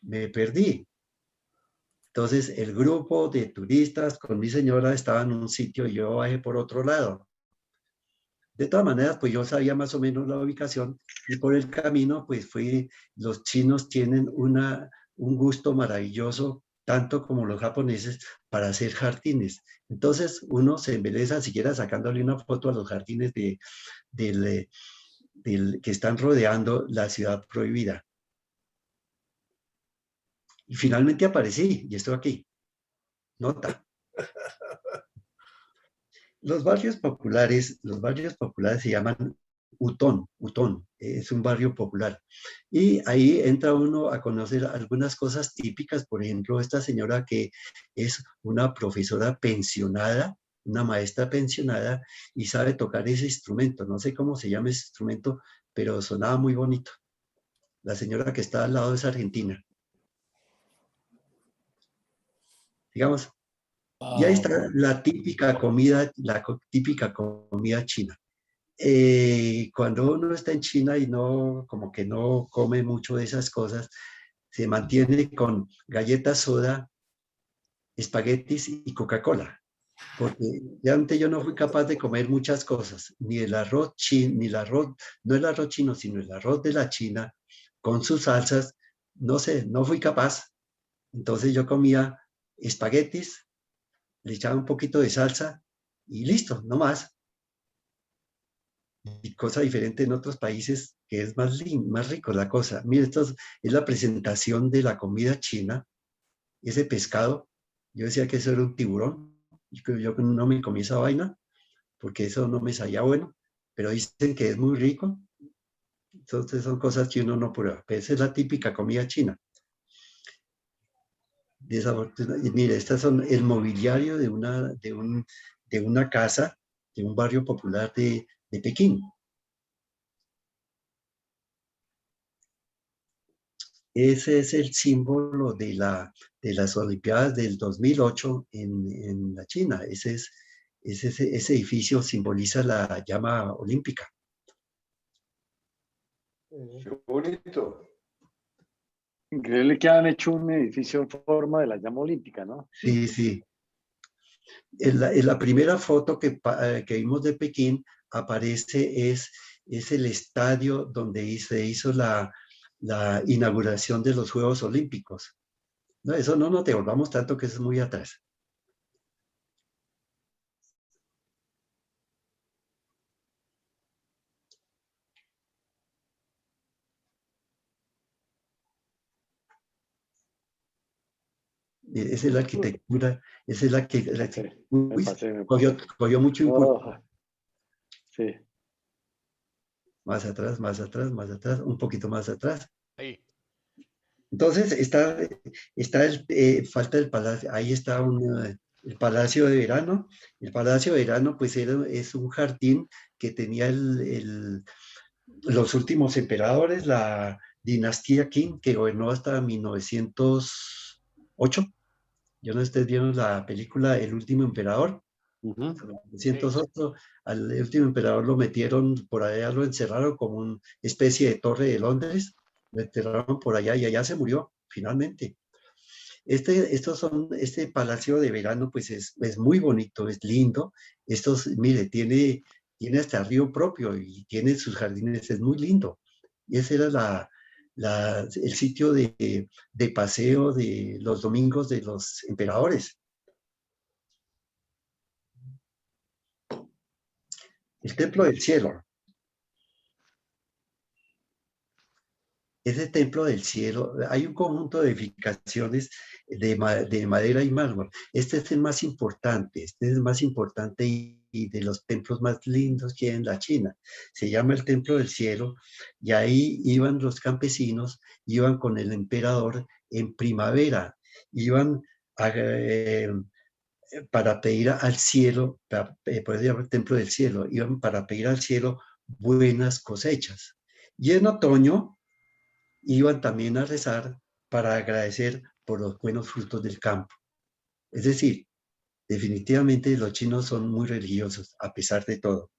A: me perdí. Entonces, el grupo de turistas con mi señora estaba en un sitio y yo bajé por otro lado. De todas maneras, pues yo sabía más o menos la ubicación y por el camino, pues los chinos tienen un gusto maravilloso, tanto como los japoneses, para hacer jardines. Entonces, uno se embeleza siquiera sacándole una foto a los jardines que están rodeando la ciudad prohibida. Y finalmente aparecí y estoy aquí. Nota. Los barrios populares se llaman Utón, es un barrio popular. Y ahí entra uno a conocer algunas cosas típicas, por ejemplo, esta señora que es una profesora pensionada, una maestra pensionada, y sabe tocar ese instrumento. No sé cómo se llama ese instrumento, pero sonaba muy bonito. La señora que está al lado es argentina. Digamos. Y ahí está la típica comida china. Cuando uno está en China y como que no come mucho de esas cosas, se mantiene con galletas soda, espaguetis y Coca-Cola. Porque ya antes yo no fui capaz de comer muchas cosas, ni el arroz chino, no el arroz chino, sino el arroz de la China, con sus salsas, no sé, no fui capaz. Entonces yo comía espaguetis, le echaba un poquito de salsa y listo, no más. Y cosa diferente en otros países que es más rico la cosa. Mire, esto es la presentación de la comida china. Ese pescado, yo decía que eso era un tiburón. Y yo no me comí esa vaina porque eso no me sabía bueno, pero dicen que es muy rico. Entonces son cosas que uno no prueba. Pero esa es la típica comida china. Y mire, estas son el mobiliario de una casa, de un barrio popular de Pekín. Ese es el símbolo de las Olimpiadas del 2008 en la China. Ese edificio simboliza la llama olímpica.
J: Qué bonito.
C: Increíble que han hecho un edificio en forma de la llama olímpica, ¿no?
A: Sí, sí. En la primera foto que vimos de Pekín aparece es el estadio donde se hizo la inauguración de los Juegos Olímpicos. No, eso no nos devolvamos tanto, que eso es muy atrás. Esa es la arquitectura, esa es la que cogió mucho impulso.
C: Sí.
A: Más atrás, un poquito más atrás.
M: Ahí.
A: Entonces falta el palacio, ahí está el Palacio de Verano. El Palacio de Verano pues es un jardín que tenía los últimos emperadores, la dinastía Qing, que gobernó hasta 1908. Yo no estoy viendo la película El último emperador.
B: Ujú.
A: 908, al último emperador lo metieron por allá, lo encerraron como una especie de torre de Londres, lo enterraron por allá y allá se murió finalmente. Este palacio de verano pues es muy bonito, es lindo. Mire, tiene hasta río propio y tiene sus jardines, es muy lindo. Y ese era el sitio de paseo de los domingos de los emperadores. El Templo del Cielo. Ese Templo del Cielo, hay un conjunto de edificaciones de madera y mármol. Este es el más importante, y de los templos más lindos que hay en la China. Se llama el Templo del Cielo y ahí iban los campesinos, iban con el emperador en primavera, iban para pedir al cielo, por eso se llama el Templo del Cielo, iban para pedir al cielo buenas cosechas. Y en otoño iban también a rezar para agradecer por los buenos frutos del campo. Es decir, definitivamente los chinos son muy religiosos, a pesar de todo.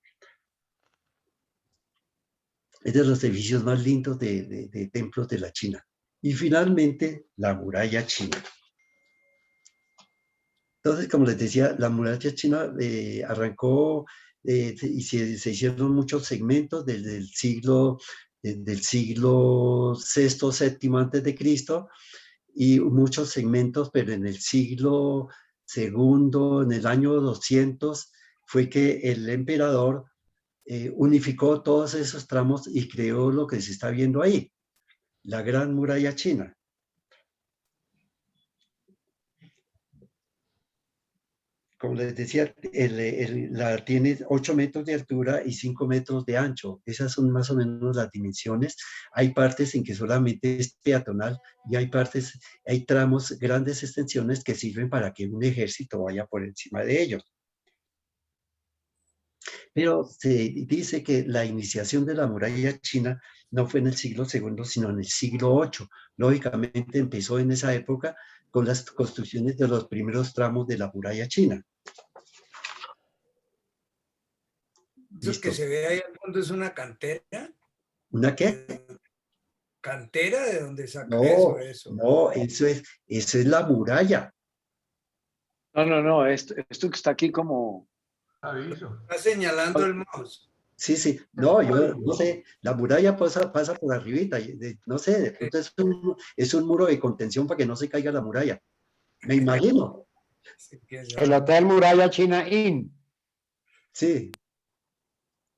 A: Es de los edificios más lindos de templos de la China. Y finalmente, la muralla china. Entonces, como les decía, la muralla china arrancó y se hicieron muchos segmentos desde el siglo VI, VII antes de Cristo, y muchos segmentos, pero en el siglo II, en el año 200, fue que el emperador unificó todos esos tramos y creó lo que se está viendo ahí, la Gran Muralla China. Como les decía, tiene 8 metros de altura y 5 metros de ancho. Esas son más o menos las dimensiones. Hay partes en que solamente es peatonal y hay tramos, grandes extensiones que sirven para que un ejército vaya por encima de ellos. Pero se dice que la iniciación de la muralla china no fue en el siglo II, sino en el siglo VIII. Lógicamente empezó en esa época con las construcciones de los primeros tramos de la muralla china.
D: Eso que se ve ahí al fondo es una cantera.
A: ¿Una qué?
D: ¿Cantera? ¿De dónde saca
A: No,
D: eso?
A: no, eso es la muralla.
C: No, esto que está aquí como...
G: Aviso.
D: Está señalando el mouse.
A: Sí, no, yo no sé, la muralla pasa por arribita, no sé, de pronto es un muro de contención para que no se caiga la muralla. Me imagino.
B: El Hotel Muralla China Inn.
A: Sí.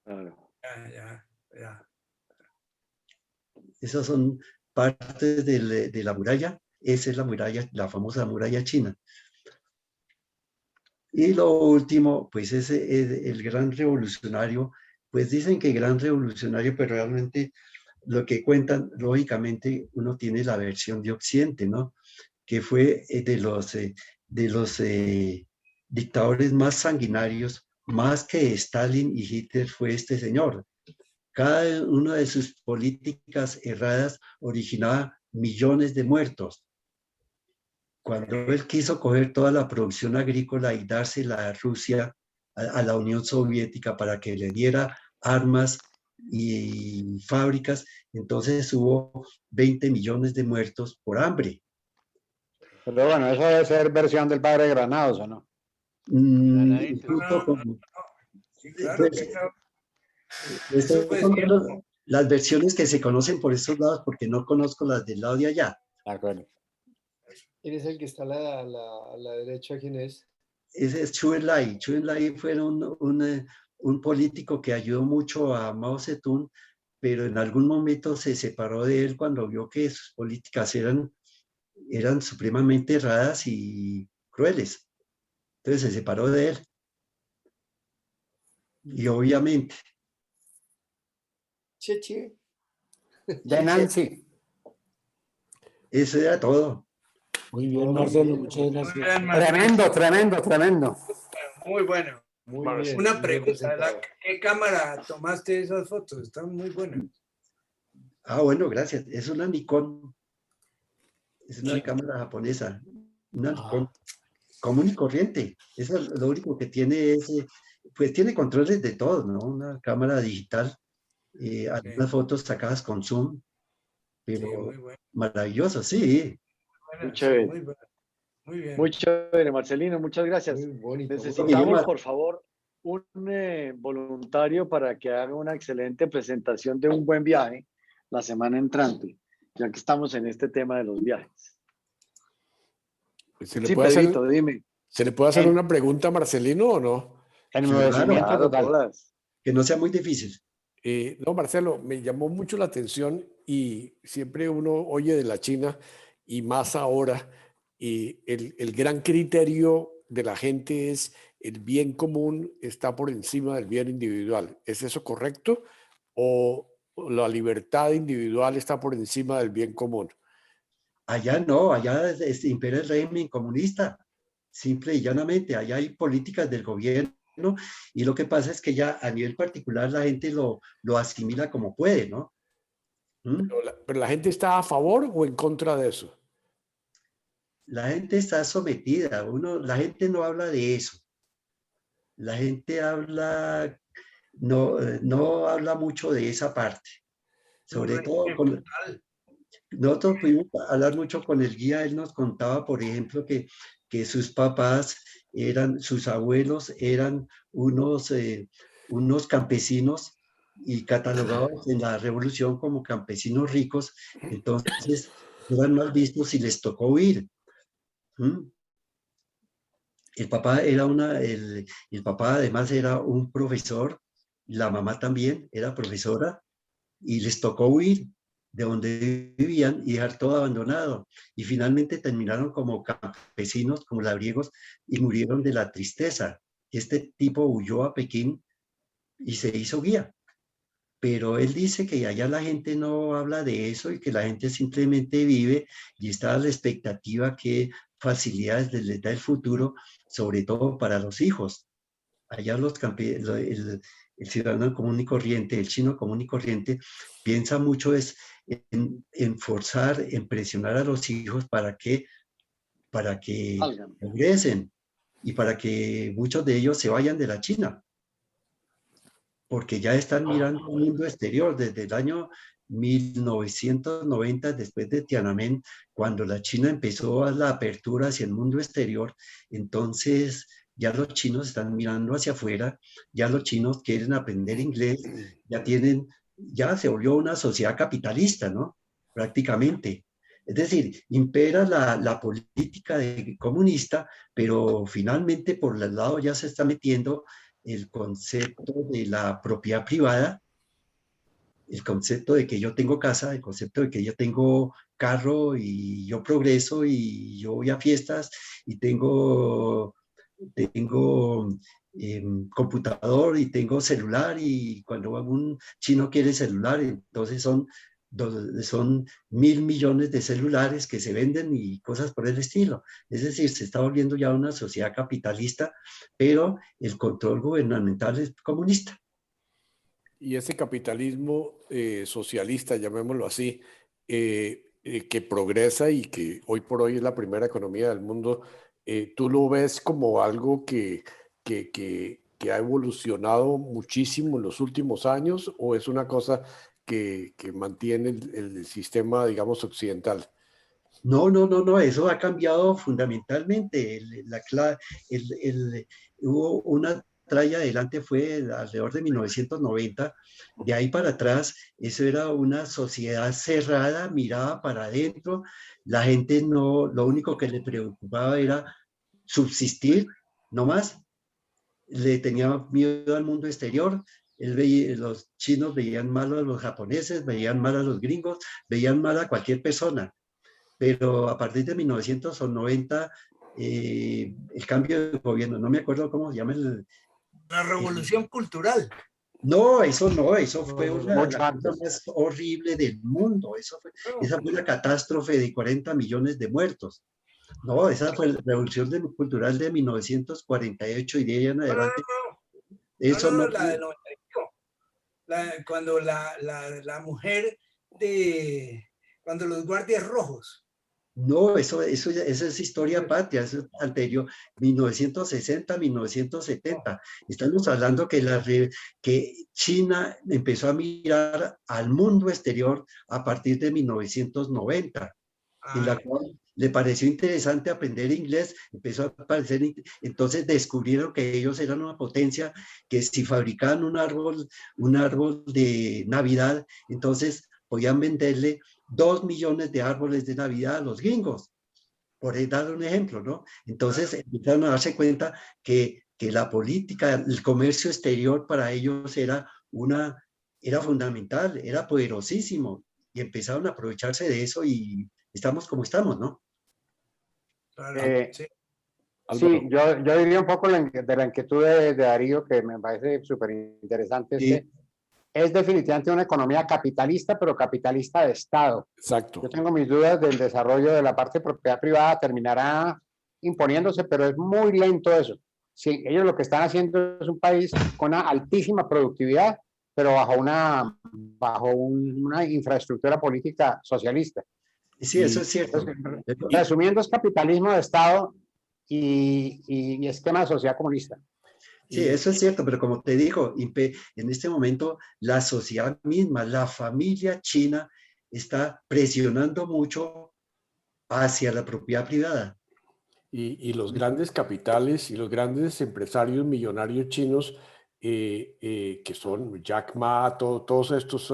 D: Ya.
A: Esas son partes de la muralla. Esa es la muralla, la famosa muralla china. Y lo último, pues es el gran revolucionario. Pues dicen que gran revolucionario, pero realmente lo que cuentan, lógicamente, uno tiene la versión de Occidente, ¿no? Que fue de los dictadores más sanguinarios, más que Stalin y Hitler, fue este señor. Cada una de sus políticas erradas originaba millones de muertos. Cuando él quiso coger toda la producción agrícola y dársela a Rusia, a la Unión Soviética, para que le diera armas y fábricas, entonces hubo 20 millones de muertos por hambre.
B: Pero bueno, eso debe ser versión del padre Granados, ¿o no?
D: Sí, claro,
A: las versiones que se conocen por estos lados, porque no conozco las del lado de allá.
B: De acuerdo.
H: ¿Quién es el que está a la derecha? ¿Quién es?
A: Ese es Zhou Enlai. Zhou Enlai fue un político que ayudó mucho a Mao Zedong, pero en algún momento se separó de él cuando vio que sus políticas eran supremamente erradas y crueles. Entonces se separó de él. Y obviamente.
H: Cheche.
B: De Nancy.
A: Eso era todo.
I: Muy bien, Marcelo, muchas gracias.
D: Bien,
B: Tremendo.
D: Muy bueno.
H: Muy bien.
D: Una pregunta, ¿qué cámara tomaste esas fotos? Están muy buenas.
A: Ah, bueno, gracias. Es una Nikon. Es una cámara japonesa. Una Nikon. común y corriente. Eso es lo único que tiene es, pues tiene controles de todo, ¿no? Una cámara digital, algunas fotos sacadas con zoom, pero
D: Sí, muy bueno.
A: maravilloso, sí.
C: Muy
D: Sí,
C: chévere.
D: muy bueno. Muy bien.
C: Muy chévere, Marcelino, muchas gracias.
H: Muy bonito.
C: Necesitamos,
A: Mar-
C: por favor, un voluntario para que haga una excelente presentación de un buen viaje la semana entrante, ya que estamos en este tema de los viajes.
L: ¿Se le
C: Sí,
L: puede hacer,
C: Pedrito, dime.
L: ¿se le puede hacer una pregunta a Marcelino o no?
B: Enmudecimiento
C: Claro,
B: total.
C: todas.
A: Que no sea muy difícil.
L: No, Marcelo, me llamó mucho la atención y siempre uno oye de la China y más ahora, y el gran criterio de la gente es el bien común está por encima del bien individual. ¿Es eso correcto? ¿O la libertad individual está por encima del bien común?
A: Allá no, allá impera el régimen comunista, simple y llanamente. Allá hay políticas del gobierno y lo que pasa es que ya a nivel particular la gente lo asimila como puede, ¿no? ¿Mm?
L: Pero la gente está a favor o en contra de eso.
A: La gente está sometida, la gente no habla de eso. La gente habla, no habla mucho de esa parte. Sobre todo nosotros pudimos hablar mucho con el guía, él nos contaba, por ejemplo, que sus papás sus abuelos eran unos campesinos y catalogados en la revolución como campesinos ricos, entonces eran mal vistos y les tocó huir. ¿Mm? El papá además era un profesor, la mamá también era profesora y les tocó huir de donde vivían y dejar todo abandonado. Y finalmente terminaron como campesinos, como labriegos, y murieron de la tristeza. Este tipo huyó a Pekín y se hizo guía. Pero él dice que allá la gente no habla de eso y que la gente simplemente vive y está a la expectativa que facilidades les da el futuro, sobre todo para los hijos. Allá el ciudadano común y corriente, el chino común y corriente, piensa mucho en forzar, en presionar a los hijos para que
C: Salgan.
A: progresen y para que muchos de ellos se vayan de la China, porque ya están mirando un mundo exterior desde el año 1990, después de Tiananmen, cuando la China empezó a la apertura hacia el mundo exterior, entonces ya los chinos están mirando hacia afuera, ya los chinos quieren aprender inglés, ya se volvió una sociedad capitalista, ¿no? Prácticamente. Es decir, impera la política comunista, pero finalmente por el lado ya se está metiendo el concepto de la propiedad privada, el concepto de que yo tengo casa, el concepto de que yo tengo carro y yo progreso y yo voy a fiestas y tengo computador y tengo celular y cuando un chino quiere celular, entonces son 1.000 millones de celulares que se venden y cosas por el estilo. Es decir, se está volviendo ya una sociedad capitalista, pero el control gubernamental es comunista.
L: Y ese capitalismo socialista, llamémoslo así, que progresa y que hoy por hoy es la primera economía del mundo, ¿tú lo ves como algo que ha evolucionado muchísimo en los últimos años o es una cosa que mantiene el sistema, digamos, occidental?
A: No, eso ha cambiado fundamentalmente. Hubo una tralla adelante, fue alrededor de 1990, de ahí para atrás, eso era una sociedad cerrada, miraba para adentro, la gente no, lo único que le preocupaba era subsistir, no más, le tenía miedo al mundo exterior. Los chinos veían mal a los japoneses, veían mal a los gringos, veían mal a cualquier persona. Pero a partir de 1990, el cambio de gobierno, no me acuerdo cómo se llama
D: la revolución cultural.
A: No, eso fue la
B: Mucho
A: cosa
B: antes.
A: más horrible del mundo. Esa fue la catástrofe de 40 millones de muertos. No, esa fue la revolución cultural de 1948 y de ahí en adelante. Eso no,
D: La de 91. Cuando la mujer cuando los guardias rojos
A: No, eso es historia patria, eso es anterior, 1960, 1970. Estamos hablando que China empezó a mirar al mundo exterior a partir de 1990, en la cual le pareció interesante aprender inglés, empezó a parecer, entonces descubrieron que ellos eran una potencia, que si fabricaban un árbol de Navidad, entonces podían venderle 2 millones de árboles de Navidad a los gringos, por dar un ejemplo, ¿no? Entonces empezaron a darse cuenta que la política, el comercio exterior para ellos era fundamental, era poderosísimo, y empezaron a aprovecharse de eso y estamos como estamos, ¿no?
B: Sí, yo diría un poco de la inquietud de Darío, que me parece súper interesante,
A: Sí.
B: es definitivamente una economía capitalista, pero capitalista de Estado.
L: Exacto.
B: Yo tengo mis dudas del desarrollo de la parte de propiedad privada, terminará imponiéndose, pero es muy lento eso. Sí, ellos lo que están haciendo es un país con una altísima productividad, pero bajo una infraestructura política socialista.
A: Sí, eso es cierto.
B: Entonces, resumiendo, es capitalismo de Estado y esquema de sociedad comunista.
A: Sí, eso es cierto, pero como te digo, en este momento la sociedad misma, la familia china está presionando mucho hacia la propiedad privada.
L: Y los grandes capitales y los grandes empresarios millonarios chinos, que son Jack Ma, todos estos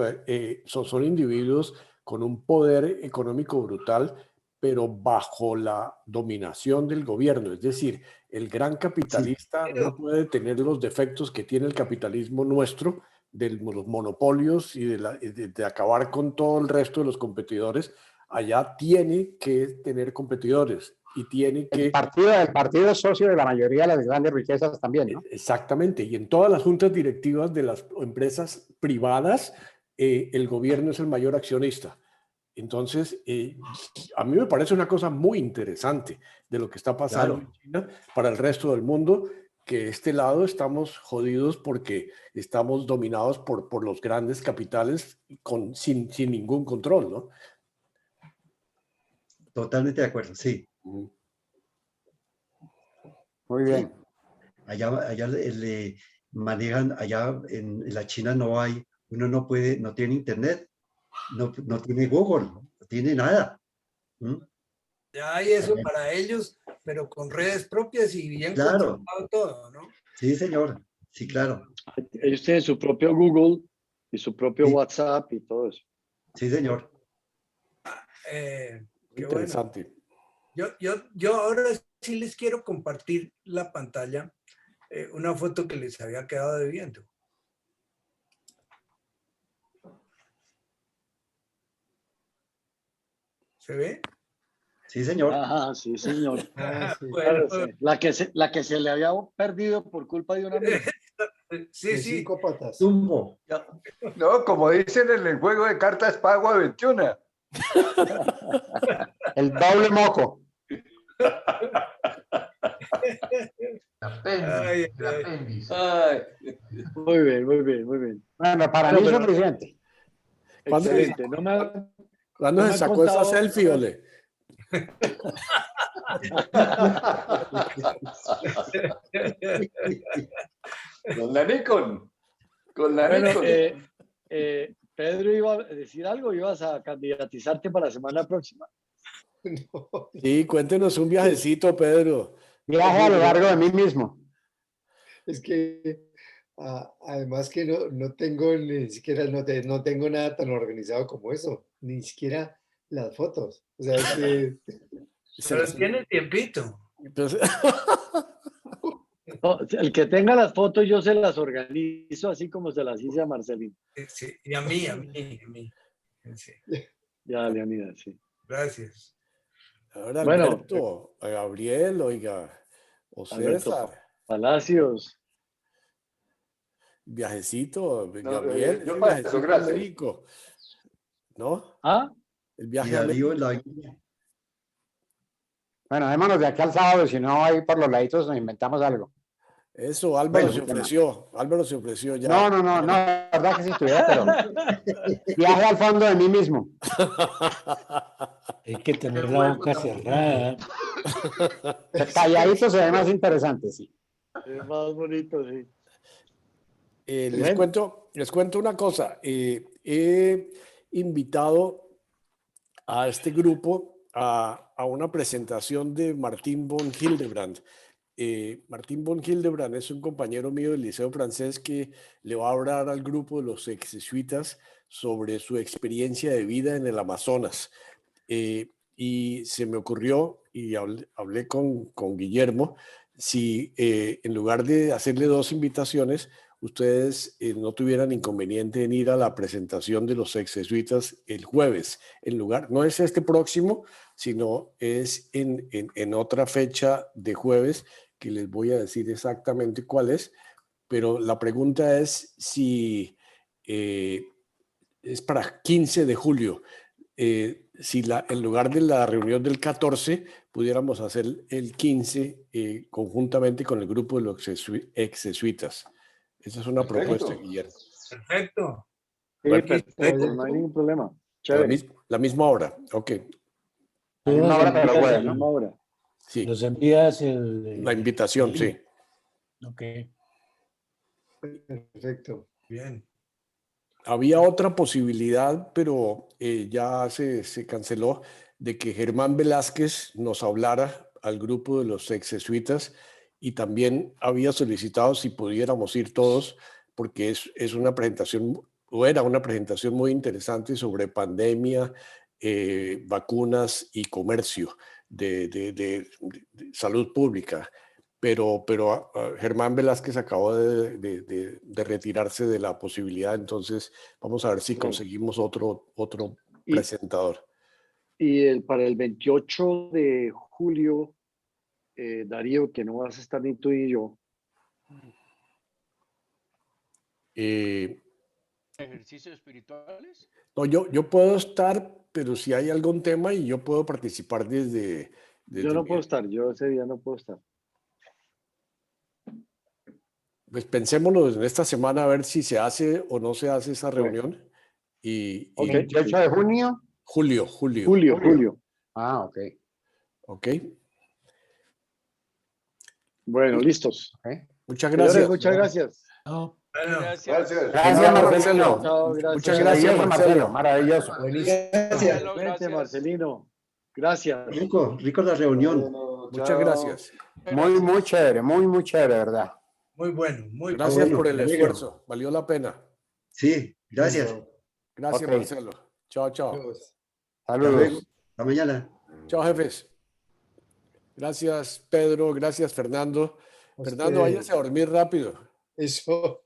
L: son individuos con un poder económico brutal, pero bajo la dominación del gobierno. Es decir, el gran capitalista no puede tener los defectos que tiene el capitalismo nuestro, de los monopolios y de acabar con todo el resto de los competidores. Allá tiene que tener competidores y tiene que...
B: El partido es socio de la mayoría de las grandes riquezas también, ¿no?
L: Exactamente, y en todas las juntas directivas de las empresas privadas, el gobierno es el mayor accionista. Entonces, a mí me parece una cosa muy interesante de lo que está pasando en China para el resto del mundo, que este lado estamos jodidos porque estamos dominados por los grandes capitales sin ningún control, ¿no?
A: Totalmente de acuerdo, sí.
B: Muy bien.
A: Allá le manejan, allá en la China uno no tiene internet, no tiene Google, no tiene nada.
D: Ya hay eso para ellos, pero con redes propias y bien controlado todo, ¿no?
A: Sí, señor. Sí, claro.
C: Ellos tienen su propio Google y su propio WhatsApp y todo eso.
A: Sí, señor.
D: Qué
L: interesante.
D: Bueno. Yo ahora sí les quiero compartir la pantalla, una foto que les había quedado debiendo. ¿Se ve?
A: Sí, señor.
C: Ajá, sí, señor.
H: Sí.
D: Bueno,
C: Sí. La que se le había perdido por culpa de una amiga.
D: Sí, sí.
H: 5 patas.
A: Tumbo.
J: No, como dicen en el juego de cartas Pago 21.
B: El doble moco.
G: Apéndice.
C: Muy bien, muy bien, muy bien.
B: Bueno, para mí es suficiente.
C: Excelente.
L: ¿Cuándo se sacó esa selfie, Ole?
J: Con la Nikon.
C: Bueno, Pedro iba a decir algo, ibas a candidatizarte para la semana próxima.
H: No.
L: Sí, cuéntenos un viajecito, Pedro.
B: Viaje a lo largo de mí mismo.
H: Es que además que no tengo ni siquiera, no tengo nada tan organizado como eso, ni siquiera las fotos. O sea, es que...
D: Pero tiene tiempito.
L: Entonces,
C: No, el que tenga las fotos yo se las organizo así como se las hice a Marcelino.
D: Sí, y a mí. Sí.
C: Ya, Leonida, sí.
D: Gracias.
L: ahora
C: Bueno,
L: Alberto, a Gabriel, oiga, o
C: Alberto
L: César,
C: Palacios.
L: viajecito,
J: No,
L: Gabriel,
J: yo
L: el
J: paso,
L: viajecito a
J: gracias.
L: México, ¿no?
C: ¿Ah?
L: El
A: Y
L: viaje a
A: Darío
L: México.
A: en la...
B: Bueno, démonos de aquí al sábado, si no, ahí por los laditos nos inventamos algo.
L: Eso, Álvaro
B: Bueno,
L: se ofreció ya.
B: No, la verdad que sí estuviera, pero viaje al fondo de mí mismo.
I: Hay que tener la boca cerrada.
B: Calladito se ve más interesante, sí.
C: Es más bonito, sí.
L: Les cuento una cosa. He invitado a este grupo a una presentación de Martín von Hildebrand. Martín von Hildebrand es un compañero mío del Liceo Francés que le va a hablar al grupo de los ex-jesuitas sobre su experiencia de vida en el Amazonas. Y se me ocurrió, y hablé con Guillermo, si en lugar de hacerle 2 invitaciones, ustedes no tuvieran inconveniente en ir a la presentación de los ex-jesuitas el jueves. En lugar, no es este próximo, sino es en otra fecha de jueves, que les voy a decir exactamente cuál es, pero la pregunta es si es para 15 de julio. Si en lugar de la reunión del 14, pudiéramos hacer el 15 conjuntamente con el grupo de los ex-jesuitas. Esa es una propuesta, Guillermo.
D: Perfecto.
C: Sí,
L: Bueno,
C: perfecto, no hay ningún problema. Chévere.
L: La misma hora, ok.
I: Tú nos
B: Ahora, pero
I: envías-
B: bueno,
C: La misma hora.
L: Sí,
I: Nos envías
L: la invitación, sí.
I: Ok.
H: Perfecto.
D: Bien.
L: Había otra posibilidad, pero ya se canceló, de que Germán Velázquez nos hablara al grupo de los ex-jesuitas, y también había solicitado si pudiéramos ir todos, porque es una presentación, o era una presentación muy interesante sobre pandemia, vacunas y comercio de salud pública. Pero Germán Velázquez acabó de retirarse de la posibilidad, entonces vamos a ver si conseguimos otro presentador.
C: Y para el 28 de julio, Darío, que no vas a estar ni tú ni yo.
B: ¿Ejercicios espirituales?
L: No, yo puedo estar, pero si hay algún tema y yo puedo participar desde
C: Yo no puedo estar, yo ese día no puedo estar.
L: Pues pensémoslo en esta semana a ver si se hace o no se hace esa reunión. Y
B: 28 de junio.
L: Julio.
C: Julio.
B: Ah, ok.
L: Ok.
C: Bueno, listos.
B: Okay.
L: Muchas
C: Señores,
L: gracias.
C: muchas gracias.
D: Bueno,
J: Gracias.
B: Gracias, Marcelo.
C: Chao, gracias.
L: Muchas gracias, Marcelo.
B: Maravilloso.
A: Gracias.
C: Vente, Marcelino. Gracias.
A: Rico la reunión.
L: Muchas gracias.
B: Muy chévere, muy chévere, ¿verdad?
D: muy bueno, muy
L: Gracias
A: bueno,
L: por el
A: me alegro.
L: esfuerzo. Valió la pena.
A: Sí, gracias.
L: Gracias,
B: Ok.
L: Marcelo. Chao.
A: Hasta luego.
B: Saludos.
A: Hasta mañana.
L: Chao, jefes. Gracias, Pedro. Gracias, Fernando. Fernando, váyase a dormir rápido.
H: Eso.